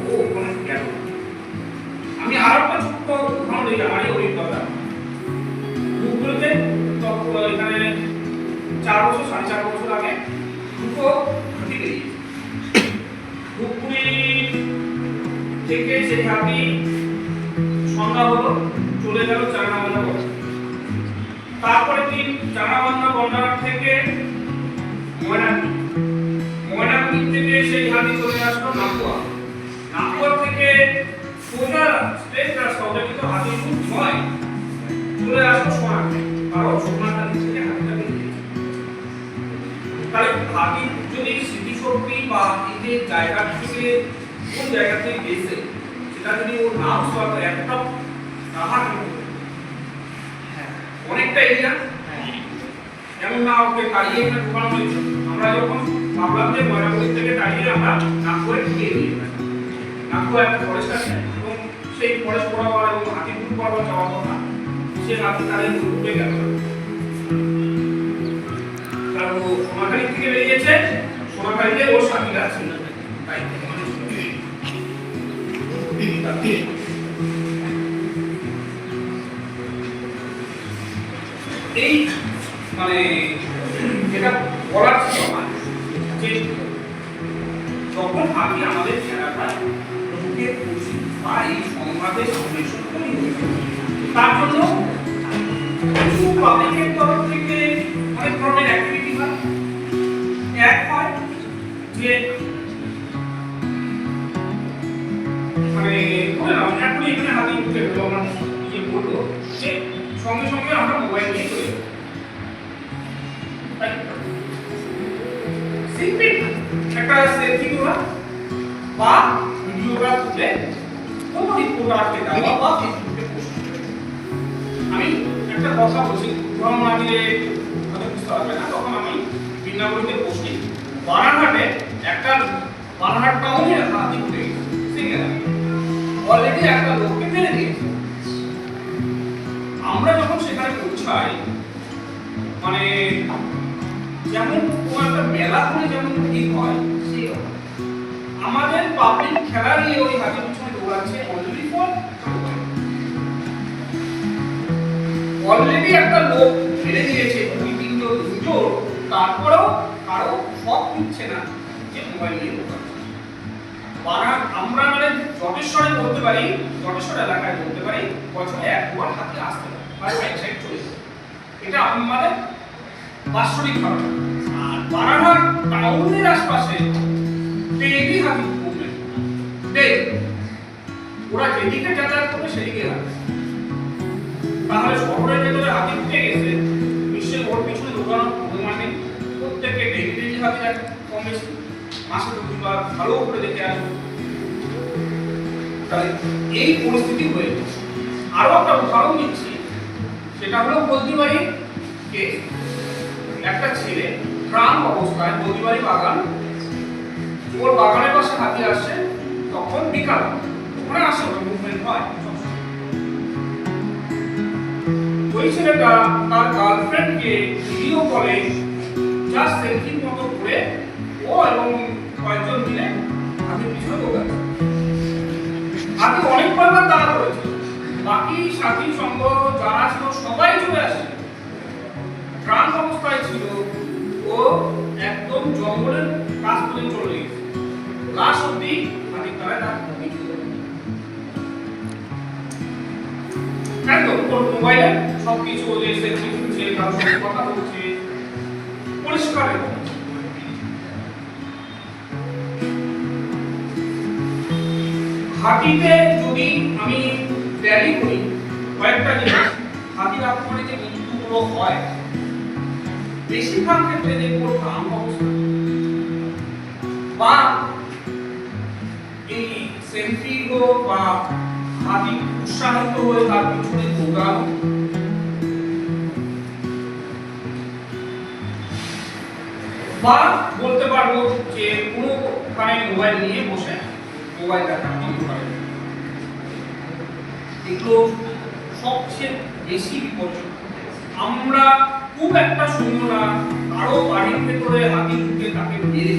ও ওখানে গেল। আমি আরো একটা ছোট্ট উদাহরণ দিই আমারই অভিজ্ঞতা। ধূপগুড়িতে তখন এখানে 4 বছর 4.5 বছর আগে দুটো হাতি বেরিয়েছে। ধূপগুড়ি হাতি সন্ধ্যা হলো, চলে গেল চাংরাবান্ধা বর্ডার। তারপরে দিন চাংরাবান্ধা বর্ডার থেকে ময়নাগুড়ি থেকে সেই হাতি চলে আসলো নাকুয়া। নাকুয়া থেকে সোজা স্ট্রেট রাস্তা, ওটা কিন্তু হাতির খুব নয়, চলে আসলো সোনাখালি। কারণ সোনাখালি থেকে হাতিটা বেরিয়ে তাহলে হাতি যদি স্মৃতিশক্তি বা এই যে জায়গা থেকে কোন জায়গা থেকে গেছে সেটা যদি ওর নাম সহ একটা পাহাড় অনেকটা এরিয়া, এমন না ওকে তাড়িয়ে এখানে ঢোকানো হয়েছে। আমরা যখন ভাবলাম যে ময়নাগুড়ি থেকে তাড়িয়ে আমরা নাগপুরে ঢুকিয়ে দিই, নাগপুর একটা ফরেস্ট আছে এবং সেই ফরেস্ট বরাবর এবং হাতিপুর বরাবর যাওয়ার কথা, সে হাতি তাদের ঢুকে গেল। কারণ ও সোনাখালি থেকে বেরিয়েছে, সোনাখালিতে ওর সাথীরা আছে, তাই এই মানে যেটা বলার ছিল আমার যে যখন আমি আমাদের খেলাটা ঢুকে পড়ছি বা এই সংবাদের সংমিশ্রণ করি, তার জন্য কিছু পাবলিকের তরফ থেকে অনেক ধরনের অ্যাক্টিভিটি হয়। এক হয় যে মানে এখনই এখানে হাতে উঠে গেল, আমার ইয়ে বললো যে সঙ্গে সঙ্গে আমরা মোবাইল নিয়ে চলে যাবো, একটা সেলফি তোলা বা ভিডিওটা তুলে কোনো রিপোর্টারকে দেওয়া বা ফেসবুকে পোস্ট। আমি একটা কথা বলছি, উদাহরণ না দিলে হয়তো বুঝতে পারবে না, তখন আমি বিন্নাগুড়িতে বসি, বানাহাট টাউনে হাতি উঠে গেছে, ঠিক আছে, অলরেডি একটা লোককে মেরে দিয়েছে। আমরা যখন সেখানে পৌঁছাই, মানে যেমন কোনো একটা মেলা করে যেমন ভিড় হয়, সেই আমাদের পাবলিক খেলা নিয়ে ওই হাতির পিছনে দৌড়াচ্ছে অলরেডি একটা লোক মেরে দিয়েছে, দুই তিনজন দুজন, তারপরেও কারো সব দিচ্ছে না যে মোবাইল নিয়ে দৌড়াচ্ছে। আমরা মানে জটেশ্বরে বলতে পারি, জটেশ্বর এলাকায় বলতে পারি বছরে একবার হাতি আসতে পারে বা সাইড সাইড চলে যায়, এটা আমাদের বাৎসরিক ঘটনা। আর বারাহাট টাউনের আশপাশে ডেইলি হাতি মুভমেন্ট, ওরা যেদিকে যাতায়াত করবে সেদিকে হাতি। তাহলে শহরের ভেতরে হাতি উঠে গেছে, নিশ্চয়ই ওর পিছনে দোকান মানে প্রত্যেককে ডেইলি হাতি যায়, কম বেশি মাসে দুবার ভালো করে দেখে আসবে। তাহলে এই পরিস্থিতি হয়ে গেছে। আরো একটা উদাহরণ দিচ্ছি, সেটা হলো বলদিবাড়ি কেস। একটা ছেলে ট্রাম অবস্থায় বলদিবাড়ি বাগান, ওর বাগানের পাশে হাতি আসছে, তখন বিকাল ওখানে আসে মুভমেন্ট হয়। ওই ছেলেটা তার গার্লফ্রেন্ডকে ভিডিও কলে জাস্ট সেলফির মতো করে ও এবং কয়েকজন মিলে হাতির পিছনে দৌড়াচ্ছে। হাতি অনেক পরিমাণ তাড়া করেছে, বাকি সাথী সঙ্গ যারা ছিল সবাই চলে আসছে, ট্রান্স অবস্থায় ছিল, ও একদম জঙ্গলের কাছ পর্যন্ত চলে গেছে, লাশ অব্দি হাতির তাড়ায় তার একদম ওর মোবাইলে সবকিছু যে সেলফি তুলছে, কারোর সঙ্গে কথা বলছে, পরিষ্কার। হাতিতে যদি আমি ট্যালি করি কয়েকটা জিনিস, হাতির আক্রমণে যে মৃত্যুগুলো হয় বেশিরভাগ ক্ষেত্রে দেখবো ট্রাম অবস্থা বা এই সেলফি হোক বা হাতি উৎসাহিত হয়ে তার পিছনে দৌড়ানো, বা বলতে পারবো যে কোনো ওখানে মোবাইল নিয়ে বসে মোবাইল দেখা বন্ধ করে, এগুলো সবচেয়ে বেশি বিপজ্জনক। আমরা খুব একটা শুনবো না কারো বাড়ির ভেতরে হাতি ঢুকে তাকে মেরে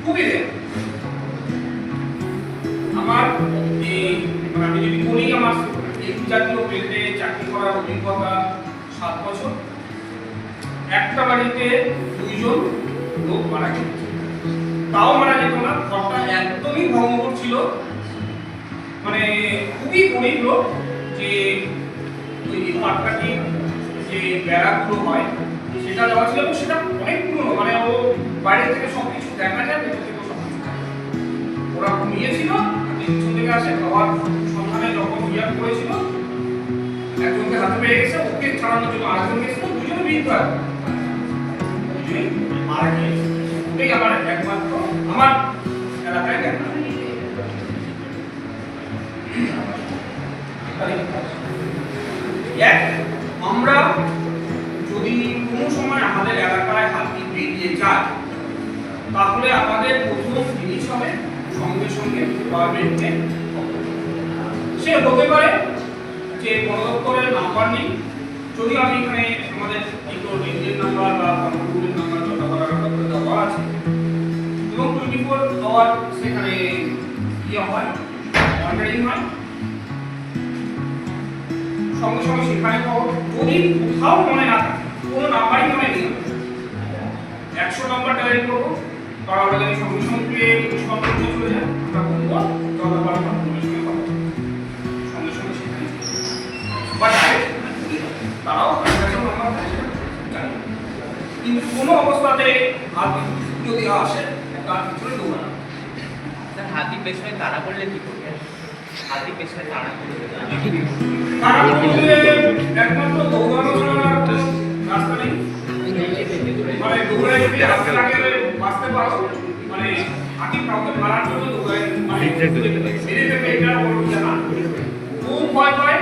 খুবই রেয়ার। আমার আমি যদি বলি আমার এই জাতীয় বেল্টে চাকরি করার অভিজ্ঞতা 7 বছর, একটা বাড়িতে 2 জন লোক মারা গেছে, তাও মারা যেত না, ঘরটা একদমই ভঙ্গুর ছিল, মানে খুবই গরিব লোক। যে ওই পাটকাঠি যে বেড়াগুলো হয় সেটা দেওয়া ছিল, এবং সেটা অনেক পুরনো, মানে ও বাইরে থেকে সবকিছু দেখা যায়, ভেতর থেকে সবকিছু দেখা যায়। ওরা ঘুমিয়েছিল, পিছন থেকে আসে খাবার সন্ধানে যখন ইয়া করেছিল, একজনকে হাতে পেয়ে গেছে, ওকে ছাড়ানোর জন্য আরেকজন গেছিল, দুজনে বৃদ্ধ আছে, দুজনেই মারা গিয়েছে। ওটাই আমার একমাত্র আমার এলাকায় দেখা। আমরা যদি কোনো সময় আমাদের এলাকায় হাতি বেরিয়ে যায়, তাহলে আমাদের প্রথম জিনিস হবে সঙ্গে সঙ্গে ডিপার্টমেন্টে। সে হতে পারে যে বন দপ্তরের নাম্বার নেই, যদি আমি এখানে আমাদের রেঞ্জের নাম্বার বা কন্ট্রোলের নাম্বার যথাযথ দেওয়া আছে, এবং 24 আওয়ার সেখানে ইয়ে হয়, মনিটরিং হয়, সঙ্গে সঙ্গে সেখানে খবর। যদি কোথাও মনে না থাকে, কোনো নাম্বারই মনে নেই, 100 নাম্বার ডায়াল করবো, তারা হলে সঙ্গে সঙ্গে পুলিশ কন্ট্রোলে চলে যায়, আমরা বলবো যথাযথ কন্ট্রোলের সঙ্গে কথা বলবো, সঙ্গে সঙ্গে সেখানে বা ডাইরেক্ট তারাও নাম্বার জানে। কিন্তু কোনো অবস্থাতে হাতি যদি আসে তার পিছনে দৌড়ানো। স্যার হাতি পেছনে তাড়া করলে কি করবে? হাতি পেছনে তাড়া করলে তারা বললে একমাত্র দৌড়ানো ছাড়া রাস্তা নেই, মানে দৌড়াই যদি রাস্তা লাগে বাঁচতে পারো, মানে হাতি কাউকে মারার জন্য দৌড়াই, মানে মেরে দেবে, এটা বড় জানা। খুব ভয় পায়,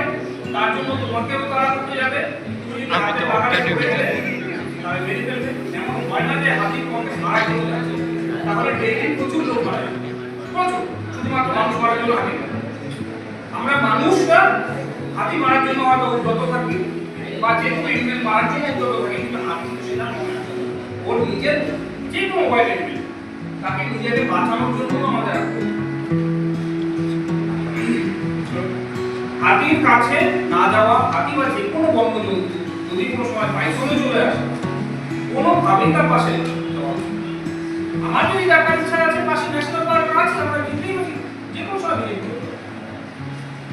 তার জন্য তোমাকেও তারা করতে যাবে, তুমি যদি হাতে লাগালে পড়ে গেলে তাহলে মেরে ফেলবে। এমন ভয় না যে হাতি তোমাকে মারা চলে যাচ্ছে, তাহলে ডেইলি প্রচুর লোক মারা যাবে, প্রচুর, শুধুমাত্র মানুষ মারার জন্য হাতি। আমরা মানুষরা হাতি মারার জন্য হয়তো উদ্যত থাকি, বা যে কোনো এনিমেল মারার জন্য উদ্যত থাকি, কিন্তু হাতি সেটা মনে রাখে। ওর নিজের যে কোনো ভয় দেখবে, তাকে নিজেকে বাঁচানোর জন্য আমাদের রাখতে হবে। হাতির কাছে না যাওয়া, হাতি বা যে কোনো বন্যজন্তু যদি কোনো সময় বাইসনে চলে আসে, কোনোভাবেই তার পাশে যাওয়া উচিত না। আমার যদি দেখার ইচ্ছা আছে, পাশে ন্যাশনাল পার্ক আছে, আমরা যেতেই পারি, যে কোনো সময় ভিজিট করতে পারি,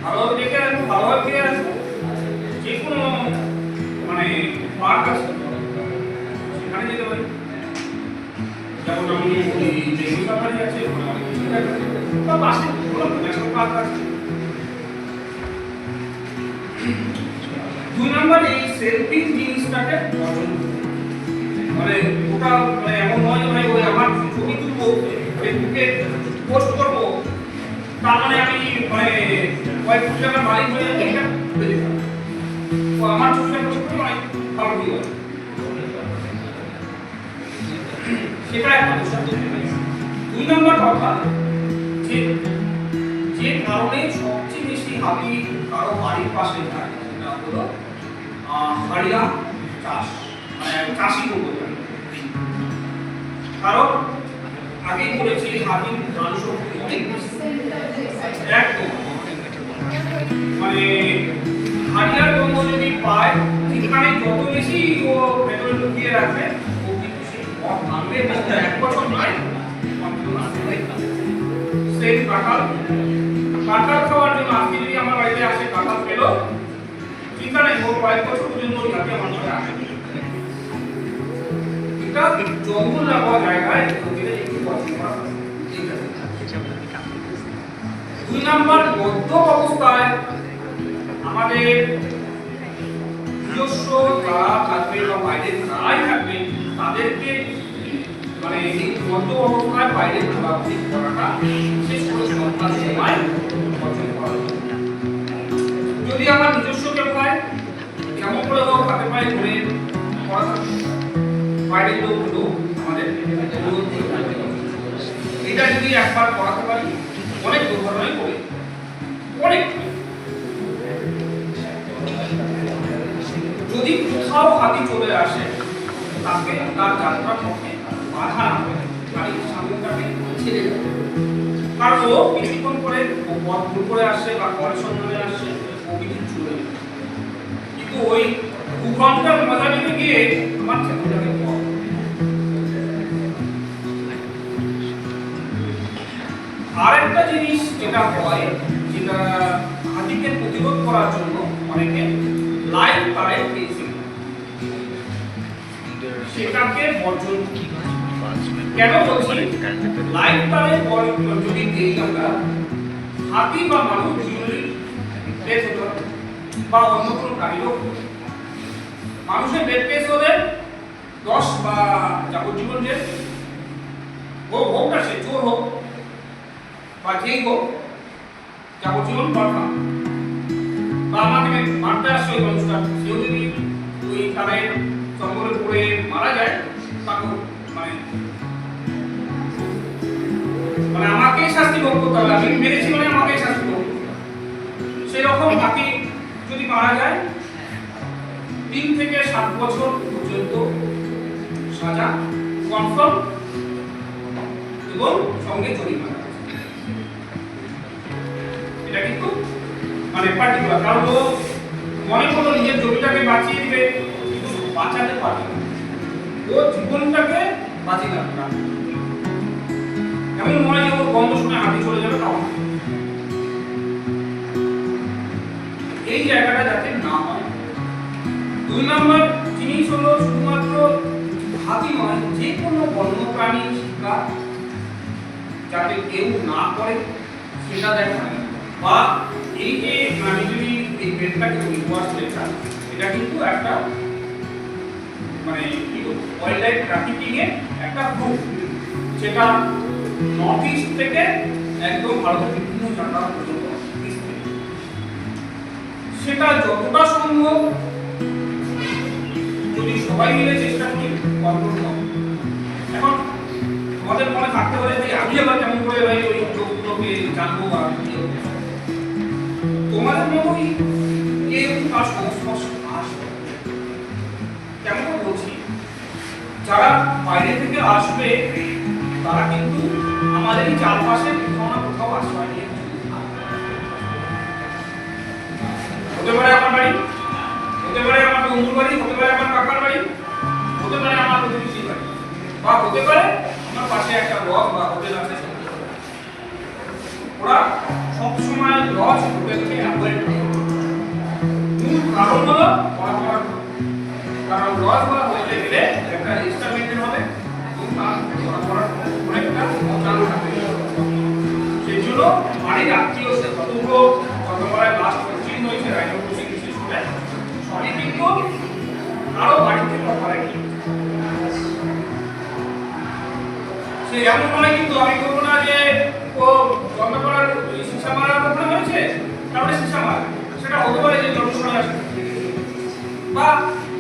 ভালোভাবে দেখে আসবো, ভালোভাবে ফিরে আসবো। যে কোনো মানে পার্ক আছে সেখানে যেতে পারি, যেমন আমি জঙ্গল সাফারি আছে, বা পাশে কোনো ন্যাশনাল পার্ক আছে। 2 নম্বর এই সেলফি জিনিসটাকে বর্জন করতে হবে। মানে ওটা মানে এমন নয় যে ভাই ওই আমার ছবি তুলবো, ফেসবুকে পোস্ট করবো, তার মানে আমি মানে কয়েক কোটি টাকার মালিক হয়ে যাবো, এটা বুঝে যাবো। তো আমার ছবিটা পোস্ট করবো, অনেক ভালো ভিউ হবে, সেটা একটা বিষয়। 2 নম্বর কথা, যে কারণে সবচেয়ে বেশি হাতি কারো বাড়ির পাশে থাকে, সেটা হলো হাড়িয়া চাষ, মানে চাষি করবো। কারণ আগেই বলেছি হাতির প্রাণ শক্তি অনেক বেশি, একদম মানে হাড়িয়ার জন্য যদি পায়, সেখানে যত বেশি ও ভেতরে ঢুকিয়ে রাখবে, ও কিন্তু সেই পথ ভাঙবে, 1 বছর নয়, সেই কাঁঠাল খাওয়ার জন্য আজকে যদি আমার বাড়িতে আসে কাঁঠাল পেলো, চিন্তা নেই, ওর 1 বছর পর্যন্ত ওই হাতে আমার সাথে আসে। এটা জঙ্গল না হওয়া জায়গায় একটু পছন্দ করা হয়। 2 নম্বর, বদ্ধ অবস্থায় আমাদের নিজস্ব যারা থাকবে বা বাইরে যারাই থাকবে, তাদেরকে মানে এই বদ্ধ অবস্থায় বাইরে ঘোরাঘুরি করাটা বিশেষ করে সন্ধ্যার সময় পছন্দ করা। যদি আমার নিজস্ব কেউ হয়, কেমন করে হোক হাতে পায়ে ধরে করা থাকে, বাইরের লোকগুলো আমাদের এটা যদি একবার করাতে পারি, অনেক দুর্ঘটনায় পড়ে, অনেক। যদি কোথাও হাতি চলে আসে, তাকে তার যাত্রার পথে বাধা না হয়, গাড়ির সামনেটাকে ছেড়ে দেবে। কারণ ও কিছুক্ষণ করে পথ ভুল করে আসছে বা ঘরের সন্ধানে আসছে, ও কিছু চলে যাবে। কিন্তু ওই 2 ঘন্টার মজা নিতে গিয়ে আমার ছেলেটাকে প্রতিরোধ করার জন্য অনেকে লাইভ কারেন্ট পেয়েছিল, সেটাকে বর্জন কেন বলছি? লাইভ কারেন্ট যদি দেই আমরা, হাতি বা মানুষ জীবনে ডেথ হতে পারে বা অন্য কোনো প্রাণীরও মানুষের ডেথ কেস হলে 10 বা যাবজ্জীবন জেল, হোকটা সে চোর হোক বা যেই হোক, যাবজ্জীবন পাঠান। বা আমাকে মারতে আসছে ওই মানুষটা, সেও যদি ওই তাদের জঙ্গলে পড়ে মারা যায়, তাকে মানে আমাকেই শাস্তি ভোগ করতে হবে, আমি মেরেছি মানে আমাকেই শাস্তি ভোগ করতে হবে। সেরকম হাতি যদি মারা যায় 3 থেকে 7 বছর পর্যন্ত সাজা কনফার্ম এবং সঙ্গে জরিমানা। এটা কিন্তু মানে পার্টিকুলার, কারণ ও মনে করলো নিজের জমিটাকে বাঁচিয়ে দিবে, কিন্তু বাঁচাতে পারবে না, ও জীবনটাকে বাঁচিয়ে রাখবে না। এমন মনে যে ওর গন্ধ শুনে হাতি চলে যাবে, তাও এই জায়গাটা যাতে না হয়। 2 নম্বর জিনিস হলো শুধুমাত্র হাতি নয়, যে কোনো বন্যপ্রাণী শিকার যাতে কেউ না করে সেটা দেখা, বা এই যে আমি যদি এই পেটটাকে রিকোয়ার্স লেখা, এটা কিন্তু একটা মানে কি ওয়াইল্ড লাইফ ট্রাফিকিং এর একটা প্রুফ, যেটা নর্থ ইস্ট থেকে একদম ভারতের বিভিন্ন জায়গা পর্যন্ত সেটা যতটা সম্ভব যদি সবাই মিলে চেষ্টা করি কন্ট্রোল হবে। এখন আমাদের মনে থাকতে পারে যে আমি আবার কেমন করে ভাই ওই লোকগুলোকে জানবো, বা তোমাদের মতোই কেউ তার সংস্পর্শ আসবে। কেমন বলছি, যারা বাইরে থেকে আসবে তারা কিন্তু আমাদের এই চারপাশে কোথাও না কোথাও আশ্রয় নিয়ে, হতে পারে আমার বাড়ি, হতে পারে আমার বন্ধুর বাড়ি, হতে পারে আমার কাকার বাড়ি, হতে পারে আমার প্রতিবেশীর বাড়ি, বা হতে পারে আমার পাশে একটা লজ বা হোটেল আছে। ওরা সবসময় লজ হোটেলকে অ্যাভয়েড করে। মূল কারণ হলো পড়াশোনা, কারণ লজ বা হোটেলে গেলে একটা রেজিস্টার মেনটেন হবে এবং তার পড়াশোনার অনেকটা চালু থাকবে। সেই জন্য বাড়ির আত্মীয় কতগুলো গতবারে লাস্ট কোচিং হয়েছে রাইনো কোচিং বিশেষ করে, সবই কিন্তু আরো বাড়িতে কথা রাখি। সে এমন নয় কিন্তু আমি বলবো না যে ও গতবারে শিক্ষা মারার কথা হয়েছে তাহলে শিক্ষা মার, সেটা হতে পারে যে জনসংখ্যা আসে বা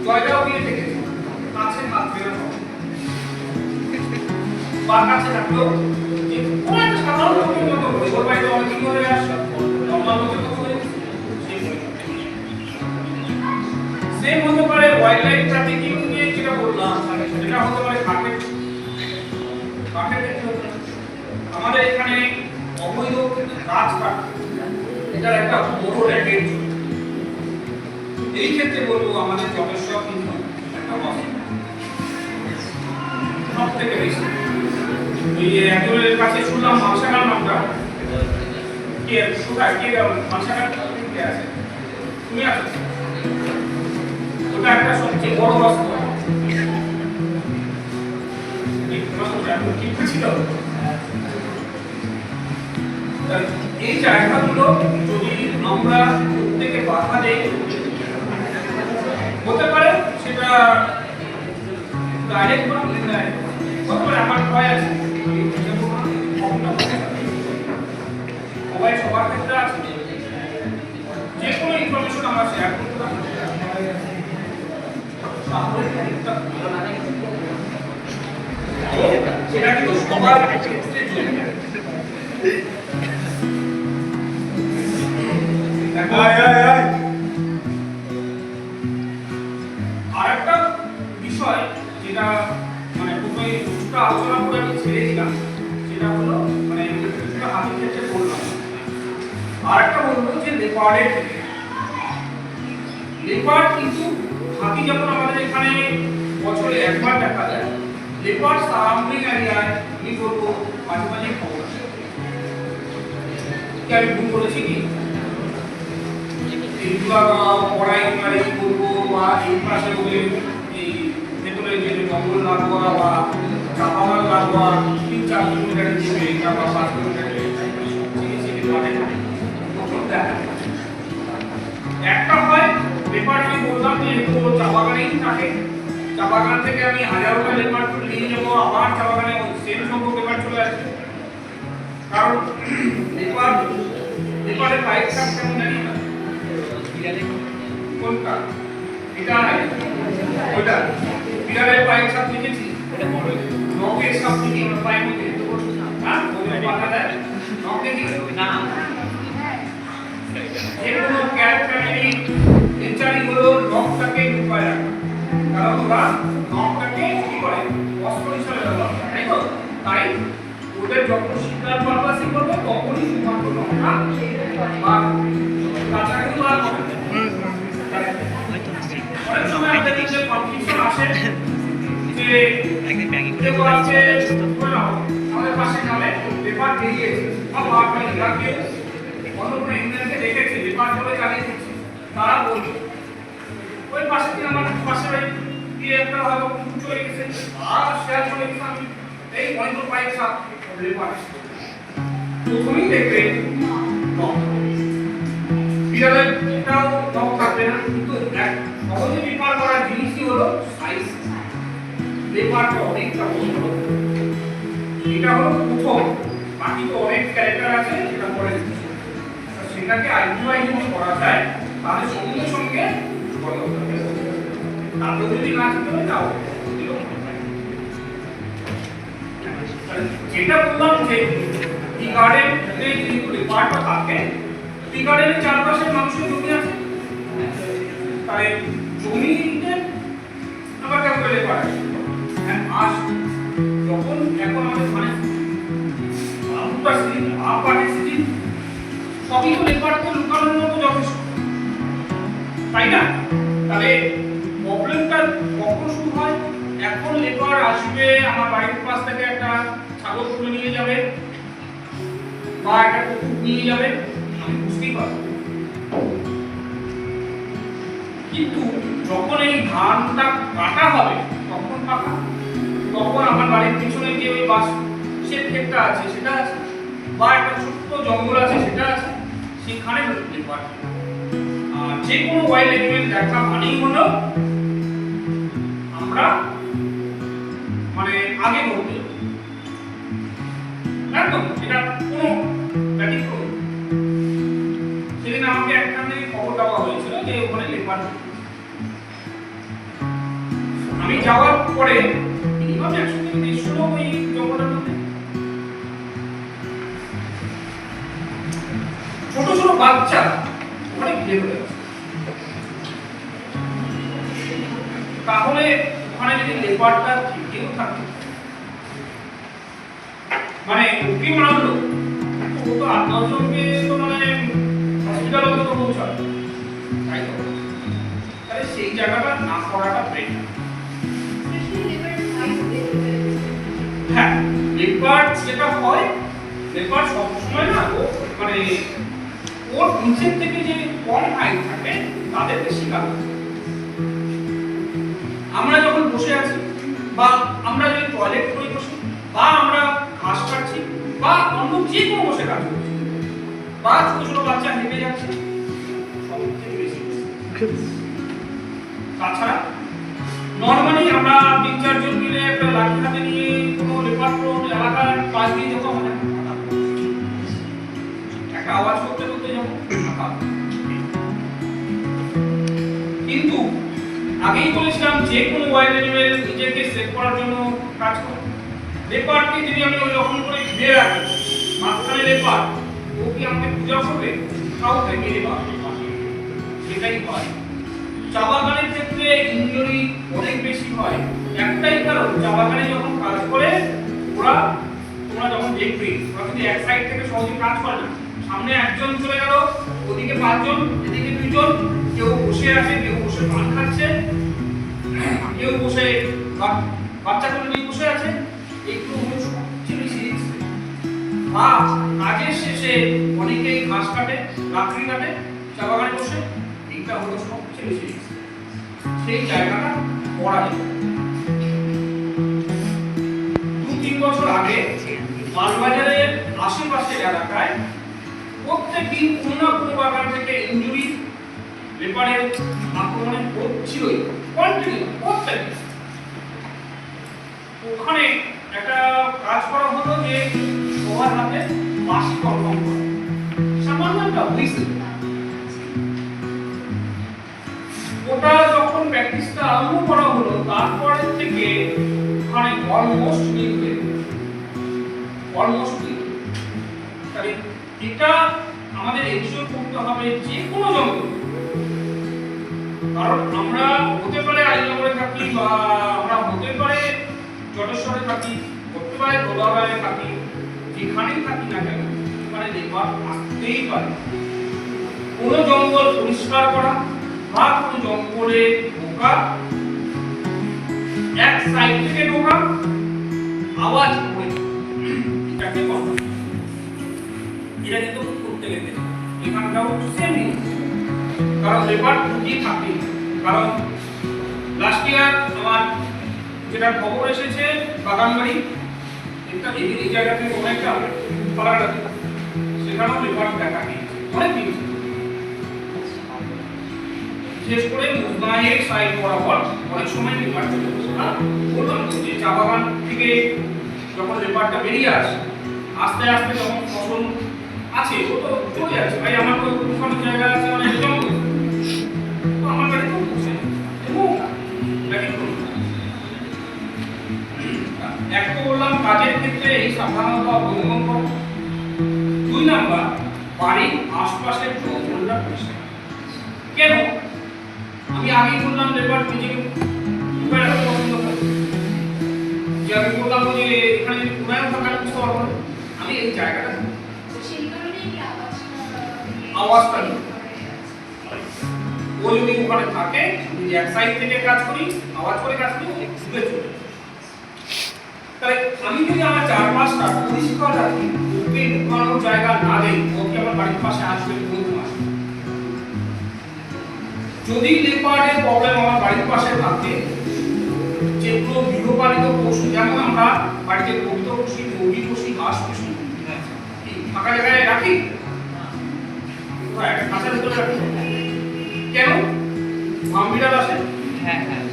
জয়গাঁও দিয়ে থেকে কাছে মাত্রে বা কাছে থাকলেও যে কোনো একটা সাধারণ লোকের মতো ওর বাড়িতে অনেকদিন ধরে আসছে নর্মাল লোকের মতো হয়ে সেম হতে পারে ওয়াইল্ড লাইফ ট্রাফিকিং নিয়ে যেটা বললাম, সেটা হতে পারে কাঠের আমাদের এখানে অবৈধ গাছ কাটা, এটার একটা বড় র্যাকেট। এই ক্ষেত্রে বলবো আমাদের জলেশ্বর কিন্তু একটা সব থেকে বেশি। ওই একজনের কাছে শুনলাম মাংসাগার নামটা, কে কোথায় কে মাংসাগার কে আছে, তুমি আছো? ওটা একটা সবচেয়ে বড় রাস্তা। এই জায়গাগুলো যদি আমরা প্রত্যেকে বাধা দেই, হতে পারে সেটা ডাইরেক্ট বা ইনডাইরেক্ট হতে পারে। আমার ভয় আছে, সবাই সবার ক্ষেত্রে আছে, যে কোনো ইনফরমেশন আমরা শেয়ার করতে পারি, সেটা কিন্তু সবার ক্ষেত্রে চলে যায়। আরেকটা বিষয় যেটা মানে প্রথমে কিছুটা আলোচনা করে আমি ছেড়ে দিলাম, সেটা হলো মানে কিছুটা হাতির ক্ষেত্রে বললাম। আরেকটা বলবো যে লেপার্ডের ক্ষেত্রে, লেপার্ড কিন্তু হাতি যখন আমাদের এখানে বছরে একবার দেখা যায়, লেপার্ড সারাউন্ডিং এরিয়ায় আমি বলবো মাঝে মাঝে খবর আসে। কি আমি ভুল করেছি কি? এইগুলা পড়াই মানে কি করবো বা এই পাশে ওদের এই ভেতরে যে জঙ্গল লাগোয়া বা চাপাবাগান লাগোয়া 3-4 কিলোমিটারের দিকে বা 5 কিলোমিটারের একটা হয় পেপার আমি বললাম যে এগুলো চা বাগানেই থাকে, চা বাগান থেকে আমি 1000টা লেবার নিয়ে যাবো, আবার চা বাগানে সেম সংখ্যক পেপার চলে আসবে। কারণ পেপারের পাইপ সাপ কেমন জানি না কোনটা, এটা ওইটা বিড়ালের পাইপ সাপ লিখেছি, নখের সাপ লিখি পাইপ মধ্যে হ্যাঁ ওই পাতা দেয় নখ দেখি না যেগুলো ক্যারেক্টারি নেচারই হলো নখটাকে ঢুকায় রাখা, কারণ ওরা নখটাকে কি করে অস্ত্র হিসাবে ব্যবহার করে, তাই তো? তাই ওদের যখন শিকার পারপাসে করবে তখনই শুধুমাত্র নখটা বা কাছাকাছি ওরা করবে। অনেক সময় আমাদের যে কনফিউশন আসে যে দেখো আছে আমাদের পাশে নামে পেপার বেরিয়েছে বা পাওয়ার ইরাকে অন্য কোনো ইঞ্জিনিয়ারকে দেখেছি পেপার বলে চালিয়ে দিচ্ছি, তারা বলবে ওই পাশে দিয়ে আমার পাশে দিয়ে একটা হয়তো কুকুর চলে গেছে আর শেয়ার চলে গেছে, আমি এই অনেকগুলো পাইপ সাপ পেপার প্রথমেই দেখবে বিড়ালের এটাও নখ থাকবে না, কিন্তু এক সহজে পেপার করার জিনিসই হলো সাইজ। পেপারটা অনেকটা বড়, এটা হলো প্রথম, বাকি তো অনেক ক্যারেক্টার আছে সেটা পরে সেটাকে আইডেন্টিফাই যদি করা যায় তাহলে সঙ্গে সঙ্গে বলা হবে, তারপর যদি না চিনতে হয় তাও যেটা বললাম যে টি গার্ডেন যেহেতু পেপারটা থাকে, টি গার্ডেনের চারপাশে মানুষের জমি আছে, তাহলে জমিতে আবার কেমন করে পেপার আস যখন এখন আমাদের মানে সবই তো লেবার তো লুকানোর মতো যথেষ্ট, তাই না? তাহলে প্রবলেমটা কখন শুরু হয়? এখন লেবার আসবে আমার বাড়ির পাশ থেকে একটা ছাগল তুলে নিয়ে যাবে বা একটা কুকুর নিয়ে যাবে, আমি বুঝতেই পারবো। কিন্তু যখন এই ধানটা কাটা হবে তখন কাটা, তখন আমার বাড়ির পিছনে যে ওই বাস ক্ষেতটা আছে সেটা আছে বা একটা ছোট্ট জঙ্গল আছে সেটা আছে, সেখানে লেবার। আর যে কোনো ওয়াইল্ড অ্যানিমেল দেখা মানেই হলো আমরা মানে আগে বলতে একদম এটা কোনো ব্যতিক্রম। সেদিন আমাকে একখানে খবর দেওয়া হয়েছিল যে ওখানে লেবার, আমি যাওয়ার পরে মিনিমাম 100 থেকে 150 লোক ওই জঙ্গলের মধ্যে, ছোট ছোট বাচ্চা ওখানে ঘিরে ধরে আছে। তাহলে ওখানে যদি লেবারটা থেকেও থাকে মানে ওকে মারলো ও তো 8-9 জনকে তো মানে হসপিটাল অন্তত পৌঁছাবে, তাই তো? তাহলে সেই জায়গাটা না করাটা বেটার। হ্যাঁ, লেবার যেটা হয়, লেবার সবসময় না ও মানে ওর নিচের থেকে যে কম হাইট থাকে তাদেরকে শিকার করে। আমরা যখন বসে আছি বা আমরা যদি টয়লেট করে বসি বা আমরা ঘাস কাটছি বা অন্য যে কোনো বসে কাজ করছি বা ছোট ছোট বাচ্চা হেঁটে যাচ্ছে, সব থেকে বেশি। তাছাড়া নর্মালি আমরা 3-4 জন মিলে একটা লাঠি হাতে নিয়ে কোনো লেপারপ্রোন এলাকার পাশ দিয়ে যখন একটা আওয়াজ করতে করতে যাবো, কিন্তু আগেই বলেছিলাম যে কোনো ওয়াইল্ড অ্যানিমেল নিজেকে সেভ করার জন্য কাজ করে। লেপারকে যদি আমি ওই রকম করে ঘিরে রাখি, মাঝখানে লেপার, ও কি আমাকে পূজা করবে? কাউকে মেরে পাবে, সেটাই হয়। চা বাগানের ক্ষেত্রে ইনজুরি অনেক বেশি হয়, একটাই কারণ চা বাগানে যখন কাজ করে ওরা, তোমরা যখন দেখবে ওরা কিন্তু এক সাইড থেকে সহজে কাজ করে না, সামনে একজন চলে গেল, ওদিকে 5 জন, এদিকে 2 জন, কেউ বসে আছে, কেউ বসে পান খাচ্ছে, কেউ বসে বাচ্চা কোলে নিয়ে বসে আছে, একটু সবচেয়ে বেশি কাজের শেষে অনেকেই ঘাস কাটে, লাকড়ি কাটে চা বাগানে বসে, এটা হলো সবচেয়ে বেশি রিস্ক। সেই জায়গাটা করা যেত। 2-3 বছর আগে মালবাজারের আশেপাশের এলাকায় প্রত্যেক দিন কোনো না কোনো বাগান থেকে ইনজুরি লেপারের আক্রমণে হচ্ছিলই, কন্টিনিউ প্রত্যেক দিন। ওখানে একটা কাজ করা হলো যে সবার হাতে বাঁশি কনফার্ম করা, সামান্য একটা হুইসেল। ওটা যখন প্র্যাকটিসটা আরম্ভ করা হলো তারপরে থেকে ওখানে অলমোস্ট মিল হয়ে গেল, অলমোস্ট মিল। তাহলে এটা আমাদের এনশিওর করতে হবে যে কোনো জঙ্গল, কারণ আমরা হতে পারে আইনগরে থাকি বা আমরা হতে পারে জটেশ্বরে থাকি, হতে পারে দোলাবাড়ে থাকি, যেখানেই থাকি না কেন ওখানে লেপার আসতেই পারে। কোনো জঙ্গল পরিষ্কার করা বা কোনো জঙ্গলে ঢোকা, এক সাইড থেকে ঢোকা, আওয়াজ করে এটাকে বলা, এটা কিন্তু করতে গেলে এখানটাও সেম জিনিস। কারণ লেপার ঢুকি থাকে, কারণ লাস্ট ইয়ার আমার যেটা খবর এসেছে বাগানবাড়ি একটা এই জায়গাতে কোনো একটা পাড়াটা সেখানেও লেপার দেখা গিয়েছে অনেক দিন, বিশেষ করে মুজনাইয়ের সাইড বরাবর অনেক সময় লেপার চলে আসে। আর বললাম তো যে চা বাগান থেকে যখন লেপারটা বেরিয়ে আসে আস্তে আস্তে যখন ফসল আছে ও তো চলে যাচ্ছে, ভাই আমার তো কোনো জায়গা আছে অনেক জঙ্গল, তো আমার বাড়ি তো বসে এবং এক তো বললাম কাজের ক্ষেত্রে এই সাবধানতা অবলম্বন করো। 2 নাম্বার, বাড়ির আশপাশের জঙ্গলটা পরিষ্কার। কেন? আমি আগেই বললাম লেবার নিজেকে উপায় রাখতে পছন্দ করে, যে আমি বললাম যে এখানে যদি উপায় থাকা বুঝতে পারবো না, আমি এই জায়গাটা আওয়াজটা নিই। ও যদি ওখানে থাকে, যদি এক সাইড থেকে কাজ করি, আওয়াজ করে কাজ করি, ঘুরে চলে। তাহলে আমি যদি আমার চারপাশটা পরিষ্কার রাখি, ওকে ঢুকানোর জায়গা না দেই, ওকে আমার বাড়ির পাশে আসবে বলতে পারে। যদি লেপার্ডের প্রবলেম আমার বাড়ির পাশে থাকে, যেগুলো গৃহপালিত পশু, যেমন আমরা বাড়িতে গরু পুষি, মুরগি পুষি, হাঁস পুষি, ফাঁকা জায়গায় রাখি, একটা কাঁচের ভিতরে রাখি। কেন? ভাম্বিরা আসে, হ্যাঁ হ্যাঁ,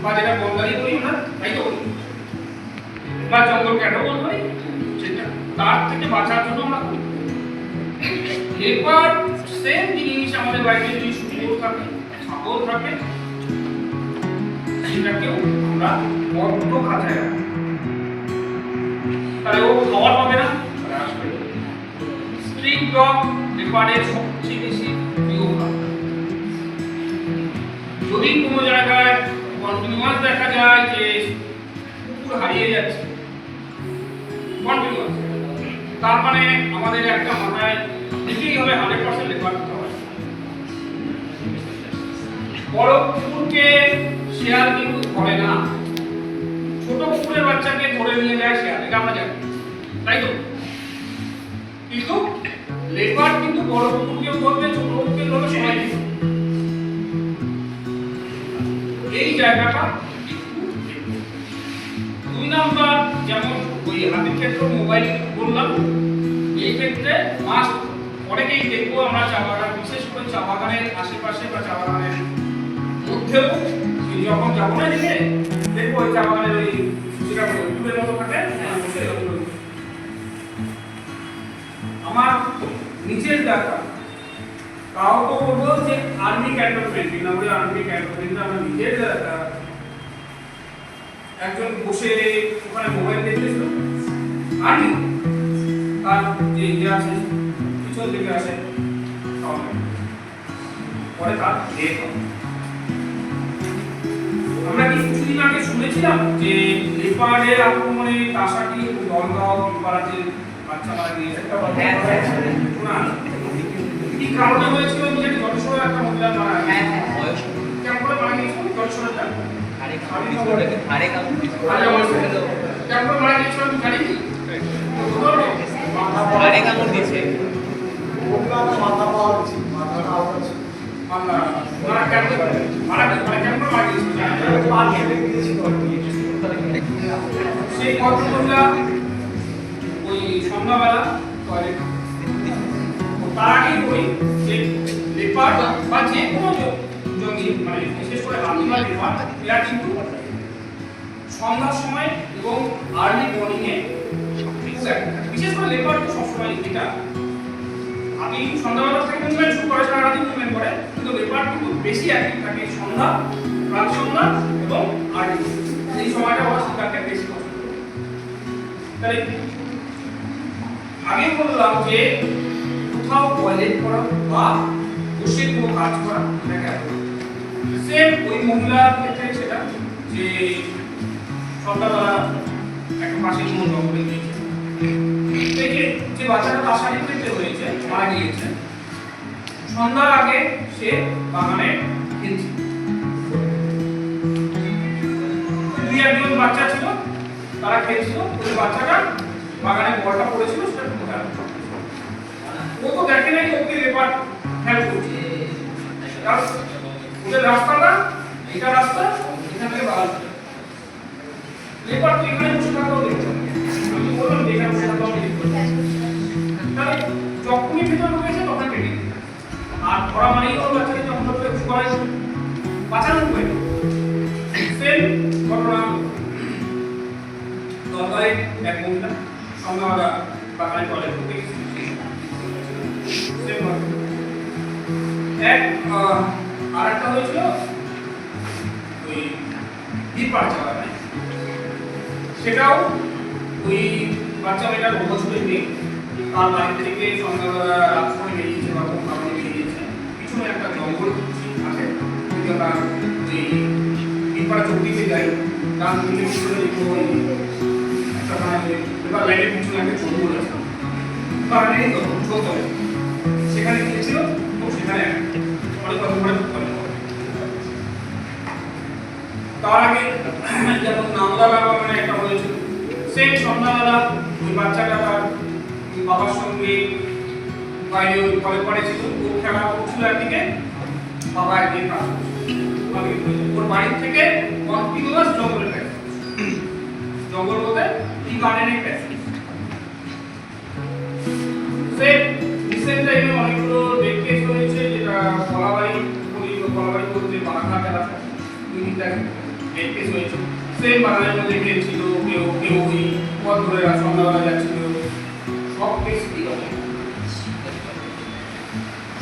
বা যেটা বলদারি করি আমরা, তাই তো করি, বা জঙ্গল ক্যাটও বলতে পারি, সেটা তার থেকে বাঁচার জন্য আমরা করি। লেপার্ড সেম জিনিস আমাদের বাড়িতে যদি শুয়োর থাকে, ছাগল থাকে, সেটাকেও আমরা বদ্ধ খাঁচায় রাখি। তাহলে ও খাবার পাবে না, আসবে। স্ট্রিট ডগ লেপার্ডের সবচেয়ে বেশি প্রিয় খাবার। যদি কোনো জায়গায় কন্টিনিউয়াস দেখা যায় যে কুকুর হারিয়ে যাচ্ছে, কন্টিনিউয়াস, তার মানে আমাদের একটা মাথায় নিতেই হবে 100% লেপার্ড খাবার। বড় কুকুরকে শেয়াল কিন্তু ধরে না, ছোট কুকুরের বাচ্চাকে ধরে নিয়ে যায় শেয়াল, এটা আমরা জানি, তাই তো? কিন্তু লেপার্ড কিন্তু বড় কুকুরকেও ধরবে, ছোট কুকুরকে ধরবে, সবাই। এই জায়গাটা 2 নাম্বার, যেমন ওই হাতের ক্ষেত্রে মোবাইল বললাম, এই ক্ষেত্রে মাস্ট অনেকেই দেখবো আমরা চা বাগান, বিশেষ করে চা বাগানের আশেপাশে বা চা বাগানের মধ্যেও যখন যাবো না দিকে দেখবো ওই চা বাগানের ওই যেটা ইউটিউবের মতো থাকে, আমার নিচের দেখা তাও তো বলবো যে আর্মি ক্যান্টনমেন্ট, নামে আর্মি ক্যান্টনমেন্ট, আমরা নিজের দেখা একজন বসে ওখানে মোবাইল দেখতেছিল, আর্মি তার যে ইয়ে আছে পিছন দিকে আসে, পরে তার ডেথ হয়। আমরা কি কিছুদিন আগে শুনেছিলাম যে লেপার্ডের আক্রমণে কাঁসাটি ও দলগাঁও পিপারাতে বাচ্চা মারা গিয়েছে? শোনা কি কারণে হয়েছিল? নিজের জটেশ্বরে একটা মহিলা মারা গেছে। হ্যাঁ হ্যাঁ, বয়স কেমন করে মারা গিয়েছিল? জটেশ্বরের কেমন হারে কামড় মারা গিয়েছিল আমি জানি কি? হারে কামড় দিয়েছে, মারা কেন মারা কেন মারা গিয়েছিল সেই ভদ্রমহিলা ওই সন্ধ্যাবেলা টয়লেট তার আগেই ওই যে লেপার্ড বা যে কোনো জঙ্গি মানে বিশেষ করে হাতি বা লেপার্ড এরা কিন্তু সন্ধ্যার সময় এবং আর্লি মর্নিং এ বিশেষ করে লেপার্ড তো সবসময় এটা হাতি সন্ধ্যাবেলা থেকে মুভমেন্ট শুরু করে সারা রাতি মুভমেন্ট করে কিন্তু লেপার্ড কিন্তু বেশি অ্যাক্টিভ থাকে সন্ধ্যা রাত সন্ধ্যা এবং আর্লি এই সময়টা ওরা শিকারকে বেশি পছন্দ করে। তাহলে আগে বললাম যে কোথাও টয়লেট করা বা বসে কোনো কাজ করা এটা সেম ওই মহিলার ক্ষেত্রে সেটা যে সন্ধ্যাবেলা একটা পাশে কোনো জঙ্গলে গিয়েছে থেকে যে বাচ্চাটা তার সাথে হয়েছে মারা গিয়েছে সন্ধ্যার আগে সে বাগানে খেলছে দুই একজন বাচ্চা ছিল তারা খেলছিল ওই বাচ্চাটা বাগানে বলটা পড়েছিল সেটা ঢোকা ও তো দেখে নাই ওকে লেপার হেল্প করছে ওদের রাস্তাটা এটা রাস্তা এখান থেকে বাগান লেপার তো এখানে বসে থাকাও দেখতে আমি বললাম এখানে বসে থাকাও দেখতে তাহলে যখনই ভিতরে ঢুকেছে তখন কেটে আর ধরা মানেই ওর বাচ্চাকে যখন ধরতে সবাই বাঁচানো হয় সেম ঘটনা দরকারে এক মহিলা সন্ধ্যাবেলা বাগানে টয়লেট করতে গেছে আর একটা হয়েছিল ওই দ্বীপার চালায় সেটাও ওই বাচ্চা মেয়েটার বছরের মেয়ে তার বাড়ি থেকে সন্ধ্যাবেলা রাত সময় বেরিয়েছে বা কোনো কারণে বেরিয়েছে পিছনে একটা জঙ্গল আছে তার ওই দ্বীপার চোখ দিকে যায় তার দিকে পিছনে একটা এবার লাইনের পিছনে একটা জঙ্গল আছে কারণে চলতে হবে সেখানে গিয়েছিল এবং সেখানে অনেক কথা করে তার আগে যেমন নামদালা বাগানে একটা হয়েছিল সেই সন্ধ্যাবেলা ওই বাচ্চাটা তার বাবার সঙ্গে বাইরে ওই ঘরে পড়েছিল ও খেলা করছিল একদিকে বাবা একদিকে কাজ ওর বাড়ির থেকে কন্টিনিউয়াস জঙ্গলের কাছে জঙ্গল বলতে টি গার্ডেনের কাছে সে রিসেন্ট টাইমে অনেকগুলো রেপ কেস হয়েছে যেটা কলাবাড়ি বলতে বাগাঘাট এলাকা রেপ কেস হয়েছে সেম বাগানের মধ্যে খেলছিল কেউ কেউ ওই পথ ধরে সন্ধ্যাবেলা যাচ্ছিল সব কেস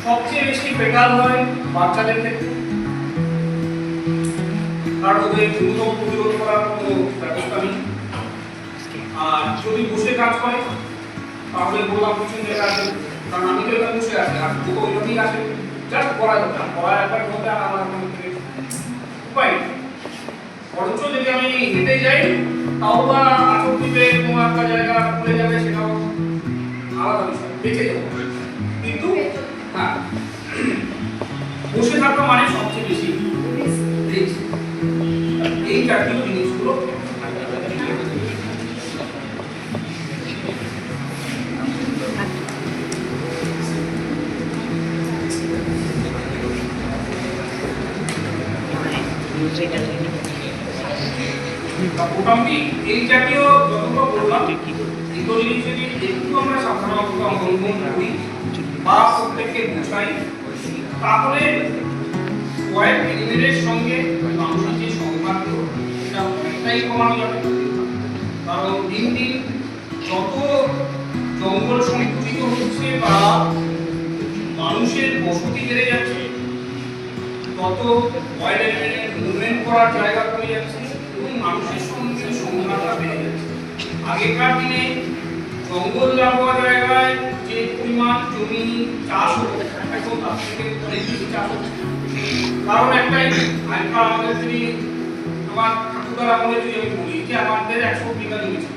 সবচেয়ে বেশি বেকার হয় বাচ্চাদের ক্ষেত্রে কারণ ওদের দ্রুত প্রতিরোধ করার কোনো ব্যবস্থা নেই আর যদি বসে কাজ করে তাহলে বললাম কিছু জায়গা আছে কারণ আমি তো এখানে বসে আছি আর দুটো ওইরকমই আছে জাস্ট করা দরকার করা একবার মধ্যে আর আমার কোনো উপায় বরঞ্চ যদি আমি হেঁটে যাই তাও বা আচর দিতে কোনো একটা জায়গা খুলে যাবে সেটাও আলাদা বিষয় বেঁচে যাবো কিন্তু হ্যাঁ বসে থাকা মানে সবচেয়ে বেশি রিস্ক এই জাতীয় জিনিসগুলো মোটামুটি এই জাতীয় যতগুলো বললাম এগুলো যদি একটু আমরা সাধারণত অবলম্বন করি বা প্রত্যেককে বুঝাই তাহলে কয়েক মিনিটের সঙ্গে মানুষের যে সংঘাত সেটা অনেকটাই কমানো যাবে কারণ দিন দিন যত জঙ্গল সংকুচিত হচ্ছে বা মানুষের বসতি বেড়ে যাচ্ছে তত মুভমেন্ট করার জায়গা কমে যাচ্ছে এবং মানুষের সঙ্গে সংঘাতটা বেড়ে যাচ্ছে আগেকার দিনে জঙ্গল লাগোয়া জায়গায় যে পরিমাণ জমি চাষ হতো এখন তার থেকে অনেক বেশি চাষ হচ্ছে কারণ একটাই আমাদের যদি আমার ঠাকুরদার আমলে যদি আমি বলি যে আমাদের 100 বিঘা জমি ছিল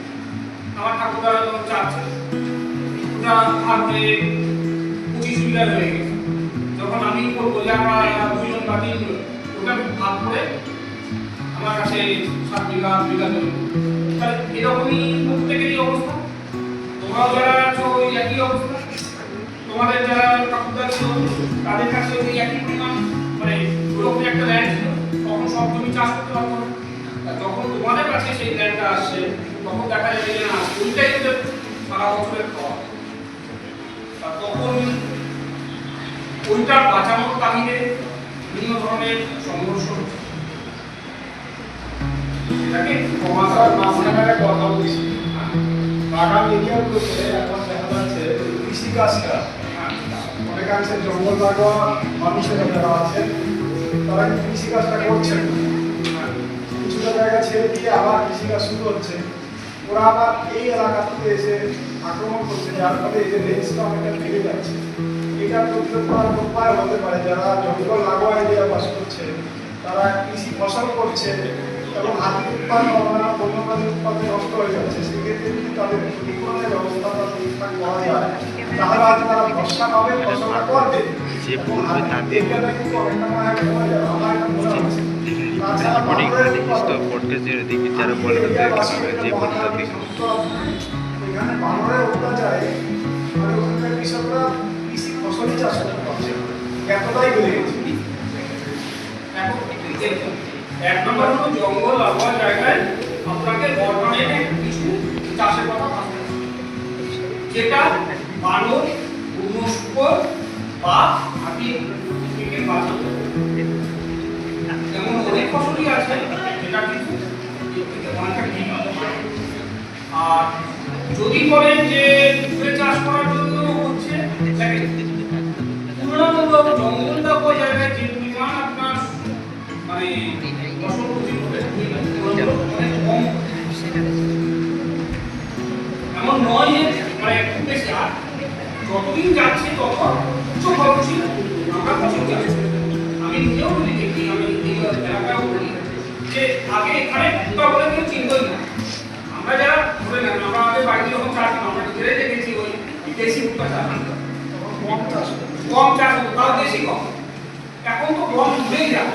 আমার ঠাকুরদার চাচ্ছে ওটা ভাগ হয়ে 25 বিঘা হয়ে গেছে যখন আমি করবো যে আমরা দুজন বা তিনজন ওটা ভাগ করে আমার কাছে 7 বিঘা 8 বিঘা জমি তাহলে এরকমই প্রত্যেকেরই অবস্থা তোমরাও যারা আছো ওই একই অবস্থা তোমাদের যারা ঠাকুরদার ছিল তাদের কাছে ওই একই পরিমাণ ওইরকমই একটা ল্যান্ড ছিল, তখন সব জমি চাষ করতে পারতো না। আর যখন তোমাদের কাছে সেই ল্যান্ডটা আসছে তখন দেখা যাবে যে না ওইটাই ওদের সারা বছরের খাওয়া। আর তখন ওইটা বাঁচানোর তাগিদে বিভিন্ন ধরনের সংঘর্ষ হচ্ছে। এটাকে সমাচার মাঝখানে কথা বলছি, বাগান এরিয়াগুলোতে এখন দেখা যাচ্ছে কৃষিকাজটা অনেকাংশে জঙ্গল লাগোয়া মানুষেরা যারা আছেন তারা কিন্তু কৃষিকাজটা করছেন না, কিছুটা জায়গা ছেড়ে দিয়ে আবার কৃষিকাজ শুরু হচ্ছে। ওরা আবার এই এলাকা থেকে এসে আক্রমণ করছে, যার ফলে এই যে রেঞ্জটা অনেকটা বেড়ে যাচ্ছে। এটার প্রতিরোধ করার উপায় হতে পারে যারা জঙ্গল লাগোয়া এরিয়া বাস করছে তারা কৃষি ফসল করছে এবং হাতির উৎপাদন অন্যান্য বন্যপ্রাণীর উৎপাদন নষ্ট হয়ে যাচ্ছে, সেক্ষেত্রে যদি তাদের ক্ষতিপূরণের ব্যবস্থাটা ঠিকঠাক করা যায় তাহলে হয়তো তারা ভরসা পাবে, ফসলটা করবে। এবং হাতির এরিয়াটা কিন্তু অনেকটা মনে হয় কমে যাবে, আমার এটা মনে হচ্ছে। তাছাড়া বানরের উৎপাদন, এখানে বানরের অত্যাচারে মানে ওখানকার কৃষকরা কৃষি ফসলই চাষ করতে পারছে না, এতটাই বেড়ে গেছে। এখন এক নম্বর হলো জঙ্গল লাগোয়া জায়গায় আপনাকে অর্গানিক কিছু চাষের কথা ভাবতে হবে, যেটা বানর, বন্য শুকর বা হাতি থেকে বাঁচাতে হবে। যেমন অনেক ফসলই আছে যেটা কিন্তু অনেকটা ঠিক আছে। আর যদি বলেন যে পুকুরে চাষ করার জন্য হচ্ছে, দেখেন তুলনামূলক জঙ্গল লাগোয়া জায়গায় যে পরিমাণ আপনার মানে ফসল উৎপন্ন হবে অনেক কম। এমন নয় যে মানে খুব বেশি, আর যতদিন যাচ্ছে তত উচ্চ খরচই আমরা ফসল যাচ্ছে। আমি নিজেও বলি দেখি, আমি এই এলাকাও বলি যে আগে এখানে ভুট্টা বলে কেউ চিনতই না। আমরা যারা ধরে নেন আমরা আমাদের বাড়িতে যখন চাষ করতাম আমরা নিজেরাই দেখেছি ওই দেশি ভুট্টা চাষ কম চাষ হতো, তাও দেশি কম। এখন তো গম ভুলেই যায়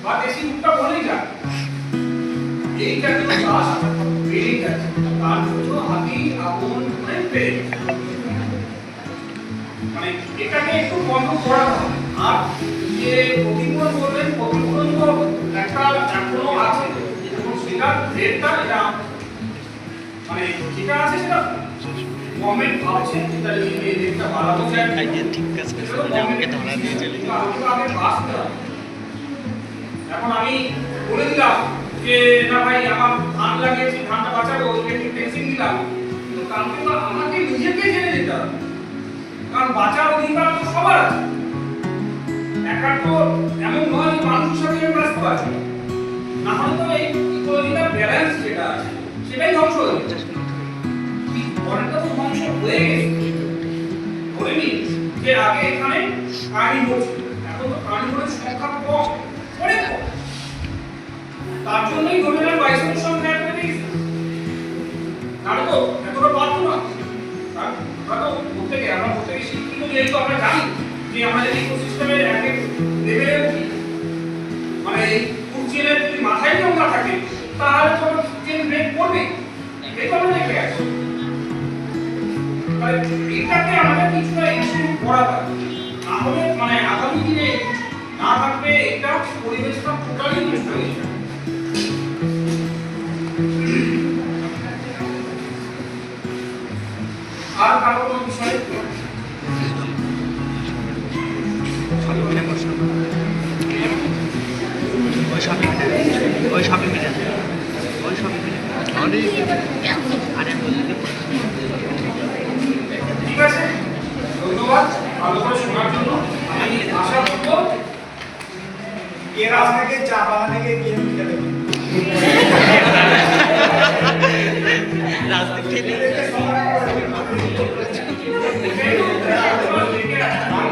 বা দেশি ভুট্টা বলেই যায়, এই জাতীয় চাষ বেড়েই যাচ্ছে। তার জন্য হাতি আগুন মানে বেড়ে যাচ্ছে। মানে এটাকে একটু কন্ট্রোল করা হবে। আর যে ক্ষতিপূরণ বললেন, ক্ষতিপূরণ তো একটা এখনো আছে এবং সেটার রেটটা এটা মানে যেটা আছে সেটা গভর্নমেন্ট ভাবছে যেটা এই রেটটা বাড়ানো যায়। ঠিক আছে, আমাকে ধরা দিয়ে চলে এখন আমি বলে দিলাম যে না ভাই আমার ধান লাগিয়েছি, ধানটা বাঁচাবো, ওইটাকে টেনশন দিলাম, কিন্তু কালকে তো আমাকে নিজেকে জেনে দিতে হবে, কারণ বাঁচার অধিকার তো সবার আছে। একার তো এমন নয় যে মানুষ হিসাবে ব্যস্ত আছে, না হলে তো এই ইকোলজিটার ব্যালেন্স যেটা আছে সেটাই ধ্বংস হয়ে যাচ্ছে। অনেকটা তো ধ্বংস হয়ে গেছে। ধরে নিন যে আগে এখানে কার্নিভোর ছিল, এখন তো কার্নিভোরের সংখ্যা কম, অনেক কম। তার জন্যই ধরে নেন বাইসনের সংখ্যা এত বেড়ে গেছে, নাহলে তো এতটা বাড়তো না। আমরা তো প্রত্যেকে শিক্ষিত, যেহেতু আমরা জানি যে আমাদের ইকোসিস্টেমের এক এক লেভেলে মানে এই ফুড চেনের যদি মাথায় কেউ না থাকে তাহলে তো চেন ব্রেক করবে, এই তো আমরা দেখে আসছি। এটাকে আমাদের কিছুটা ইনস্টিটিউট করা দরকার, না হলে মানে আগামী দিনে না থাকবে এটা পরিবেশটা টোটালি নষ্ট হয়ে যাবে। আর কারো কোনো বিষয় ঠিক আছে, ধন্যবাদ ভালো করে শোনার জন্য। আমি আশা করবো এর আপনাকে চা বাগানে গিয়ে গেম খেলে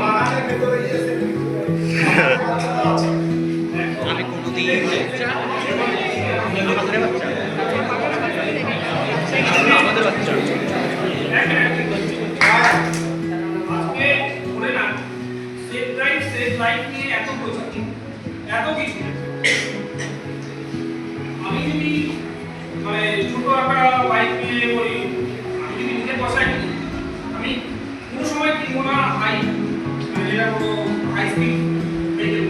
বাগানের ভেতরে গিয়েছে আমি কোনোদিন আমাদের বাচ্চা আজকে বলে না সেফ ড্রাইভ সেফ লাইফ নিয়ে এত প্রচার এত কিছু। আমি যদি মানে ছোট একটা বাইক নিয়ে বলি, আমি যদি নিজে বসাই আমি কোনো সময় কিনবো না হাই, মানে যেটা কোনো হাই স্পিড ভেহিকেল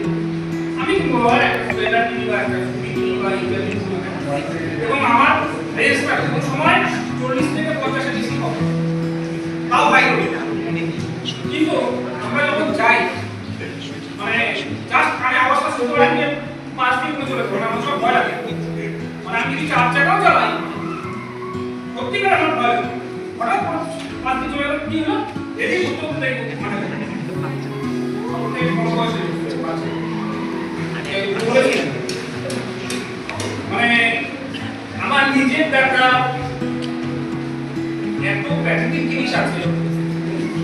আমি কিনবো বড় হয় একটা সোয়েটার কিনি বা একটা টুপি কিনি বা ইত্যাদি কিনি। এবং আমার রেসটা কোনো সময় 40 থেকে 50 ডিসি হবে, তাও ভাই করি না। কিন্তু আমরা যখন যাই মানে জাস্ট কানে আওয়াজটা শুনতে পারি যে 5 মিনিট মতো চলে যাবে, আমার সব ভয় লাগে। মানে আমি যদি 4 চাকাও চালাই সত্যিকার আমার ভয় লাগে। হঠাৎ করে 5 মিনিট চলে গেল, কি হলো এদিকে করতে করতে দেখি মানে বড় বয়সে মানে আমার নিজের দেখা এত প্যাকেটিং জিনিস আছে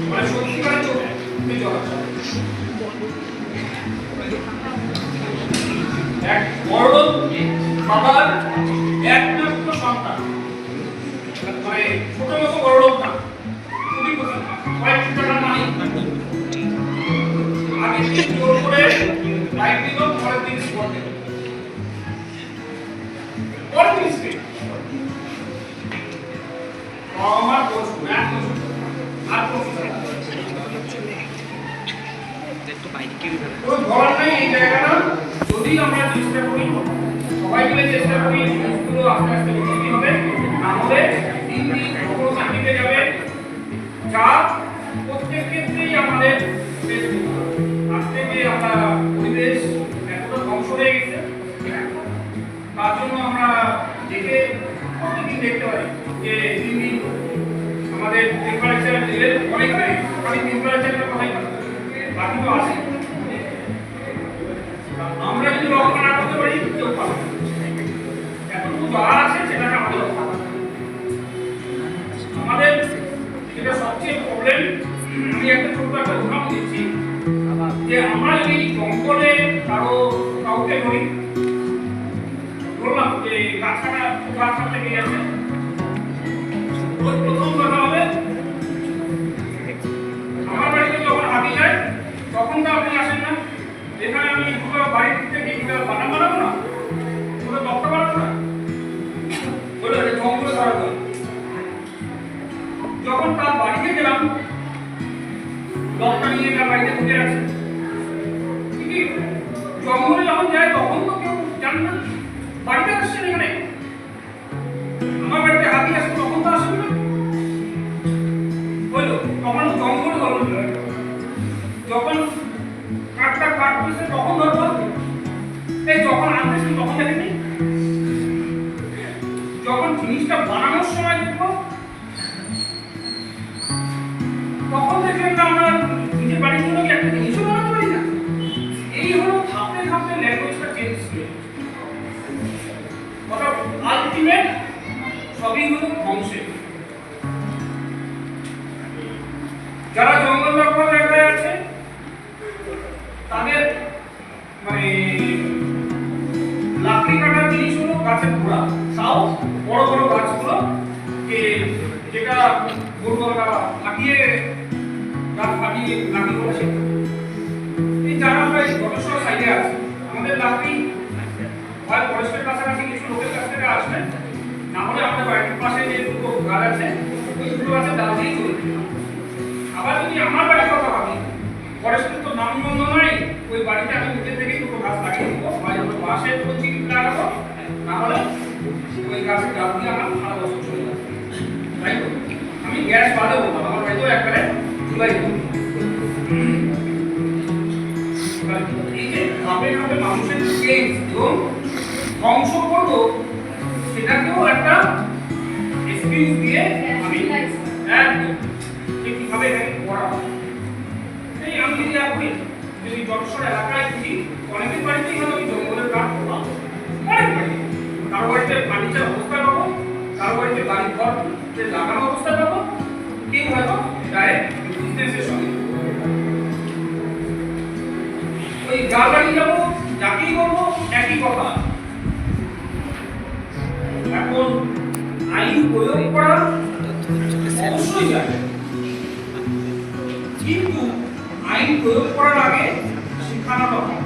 মানে সত্যিকারের চোখে জল আসে। এক বড় বাবার একমাত্র সন্তান, মানে ছোট মতো বড় লোক না, খুবই কয়েক টাকার মালিক। আগে দিন জোর করে বাইক দিল, পরের দিন স্পট দিল, পরের দিন স্পট আমার কোর্স ম্যাথ আর কোর্স কোনো ধরার নেই এই জায়গাটা। যদি আমরা চেষ্টা করি, সবাই মিলে চেষ্টা করি, জিনিসগুলো আস্তে আস্তে উন্নতি হবে, না হলে দিন দিন অগ্রগতির দিকে যাবে, যা প্রত্যেক ক্ষেত্রেই আমাদের আজকে যে আমরা পরিবেশ এতটা ধ্বংস হয়ে গেছে, তার জন্য আমরা দেখে প্রতিদিন দেখতে পারি যে দিন দিন আমাদের টেম্পারেচার লেভেল অনেক হাই। আমি টেম্পারেচারের কথাই বাকি তো আছে, আমরা যদি রক্ষা না করতে পারি কেউ পাবে না। এখন যা আছে সেটাকে আমাদের রক্ষা করতে হবে। আমাদের যেটা সবচেয়ে প্রবলেম, আমি একটা ছোট্ট একটা উদাহরণ দিচ্ছি যে আমরা যদি জঙ্গলে কাউকে ধরি, বললাম যে গাছ কাটতে গিয়ে আছে, প্রথম কথা হবে আমার বাড়িতে যখন হাতি যায় তখন তো আপনি আসেন না, এখানে আমি পুরো বাড়ি থেকে বানান বানাবো না, পুরো দপ্তর বানাবো না, বলে জঙ্গলে ধরা যায়। যখন তার বাড়িতে গেলাম, দপ্তর নিয়ে তার বাড়িতে ঢুকে আছে, ঠিকই জঙ্গলে যখন যায় তখন তো কেউ জানে না বাড়িতে আসছেন এখানে। আমার বাড়িতে হাতি আসে তখন তো আসবে না, বললো তখন জঙ্গলে ধরল, যখন কাঠটা কাটতেছে তখন ধরবো, এই যখন আনতেছে তখন দেখেনি, যখন জিনিসটা বানানোর সময় দেখবো তখন দেখলেন না আমরা নিজের বাড়ির জন্য কি একটা জিনিসও বানাতে পারি না। এই হলো ধাপে ধাপে ল্যাঙ্গুয়েজটা চেঞ্জ ছিল। অর্থাৎ আলটিমেট সবই হলো ধ্বংসের। যারা জঙ্গল রক্ষা জায়গায় আছে তাদের মানে লাকড়ি কাটার জিনিস হলো গাছের গোড়া, তাও বড় বড় গাছগুলো যেটা গরুরা ফাটিয়ে গাছ ফাটিয়ে লাকড়ি করেছে। এই যারা আমরা এই যথেষ্ট সাইডে আছে, আমাদের লাকড়ি হয় ফরেস্টের কাছাকাছি কিছু লোকের কাছ থেকে আসবে, না হলে আমাদের বাড়ির পাশে যে দুটো গাছ আছে ওই দুটো গাছের ডাল দিয়েই চলে। আবার যদি আমার বাড়ির কথা ভাবি, ফরেস্টের তো নাম বন্ধ নাই, ওই বাড়িতে আমি নিজে থেকেই দুটো গাছ লাগিয়ে দেবো, হয় আমরা বাঁশের কঞ্চি লাগাবো, না হলে ওই গাছের ডাল দিয়ে আমার সারা বছর চলে যাবে। তাই তো আমি গ্যাস বাদে বলতাম, আমার বাড়িতেও একবারে চুলাই দেবো। এই যে ধাপে ধাপে মানুষের চেঞ্জ এবং ধ্বংস করবো, সেটাকেও একটা এক্সকিউজ দিয়ে আমি একদম কিভাবে এটাকে করা হয়। এই আমি যদি আপনি যদি যশোর এলাকায় দেখি অনেকের বাড়িতেই হয়তো জঙ্গলের কাঠ পাবো, অনেক বাড়ি, কারো বাড়িতে ফার্নিচার অবস্থা পাবো, কারো বাড়িতে বাড়ি ঘর লাগানো অবস্থা পাবো, কেউ হয়তো ডাইরেক্ট বিজনেসের সঙ্গে ওই যা বাড়ি যাবো যাকেই করবো একই কথা। এখন আইন প্রয়োগ করা অবশ্যই যায়, কিন্তু আইন প্রয়োগ করার আগে শিক্ষাটা দরকার,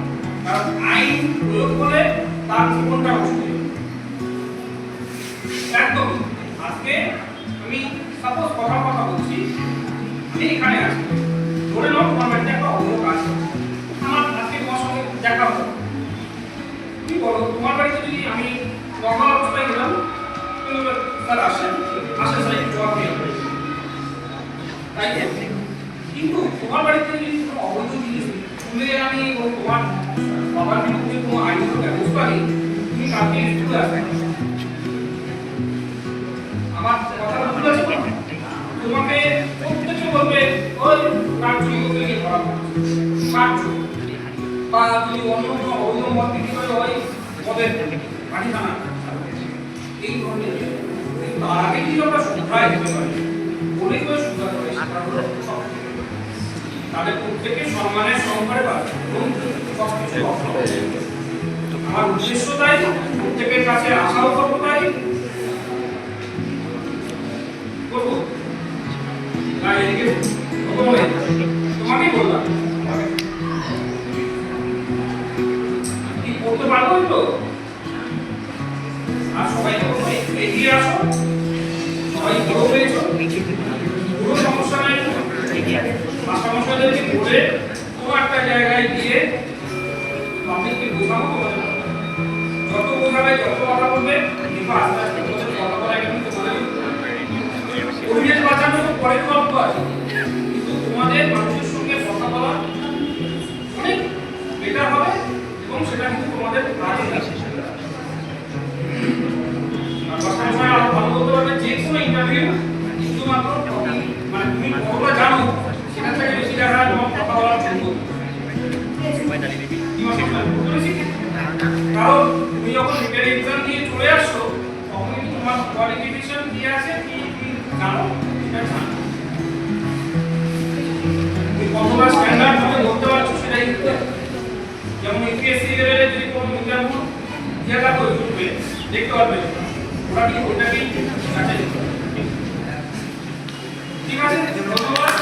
কারণ আইন প্রয়োগ করে তার জীবনটা নষ্ট হয়ে যাবে। একদম আজকে আমি সাপোজ কথা বলছি, আমি এখানে আছি, ধরে নাও আমার বাড়িতে একটা অবৈধ কাজ, আমার আজকে তোমার সঙ্গে দেখা হলো, বলো তোমার বাড়িতে যদি আমি নর্মাল অবস্থায় গেলাম তুমি বলবে, স্যার আসেন স্যার একটু জবাব দিয়ে আসবেন। তাই তো? কিন্তু তোমার বাড়িতে যদি কোনো অবৈধ জিনিস তুলে আমি তোমার বাবার বিরুদ্ধে কোনো আইনগত ব্যবস্থা নেই, তুমি কালকে স্কুলে আসবে। আমার কথা ভুল আছে তো? তোমাকে প্রত্যেকে বলবে ওই কাজ চুরি করতে গিয়ে ধরা পড়েছে, বা যদি অন্য কোনো অবৈধ মত বিক্রি করে ওই মদের পানি খানা এই ধরনের। তার আগে যদি আমরা শুধরাই দিতে পারি, বলে করে শুধরা করে সেটা হলো তাদের প্রত্যেকে সম্মানের সহকারে পাবে এবং সবকিছু আমার উদ্দেশ্য তাই, প্রত্যেকের কাছে আশাও করবো তাই করবো। তাই এদিকে তোমাকেই বললাম কি করতে পারবো তো। আর সবাই এগিয়ে আসো, সবাই বড় হয়েছ, কোনো সমস্যা নাই। মাস্টারমশাইদেরকে বলে কোনো একটা জায়গায় গিয়ে পাবলিককে বোঝানো তোমাদের যত বোঝাবে, যত কথা বলবে, কিন্তু আস্তে আস্তে তোমাদের কথা বলা কিন্তু পরিবেশ বাঁচানো তো পরের গল্প আছে, কিন্তু তোমাদের মানুষের সঙ্গে কথা বলা অনেক বেটার হবে এবং সেটা কিন্তু তোমাদের কাজে লাগবে। মাস্টারমশাই আরো ভালো বলতে পারবে, যে কোনো ইন্টারভিউ শুধুমাত্র মানে তুমি কতটা জানো সেটা থেকে বেশি জানা তোমার কথা বলার জন্য। কারণ তুমি যখন রিটেন এক্সাম দিয়ে চলে আসছো তখন কিন্তু তোমার কোয়ালিফিকেশন কি আছে কি জানো সেটা জানো, তুমি কতটা স্ট্যান্ডার্ড ভাবে বলতে পারছো সেটাই কিন্তু। যেমন ইউপিএসসি লেভেলে যদি কোনো ইন্টারভিউ দিয়ে থাকো ইউটিউবে দেখতে পারবে, ওরা কি ওটাকেই ঠিক আছে। ধন্যবাদ।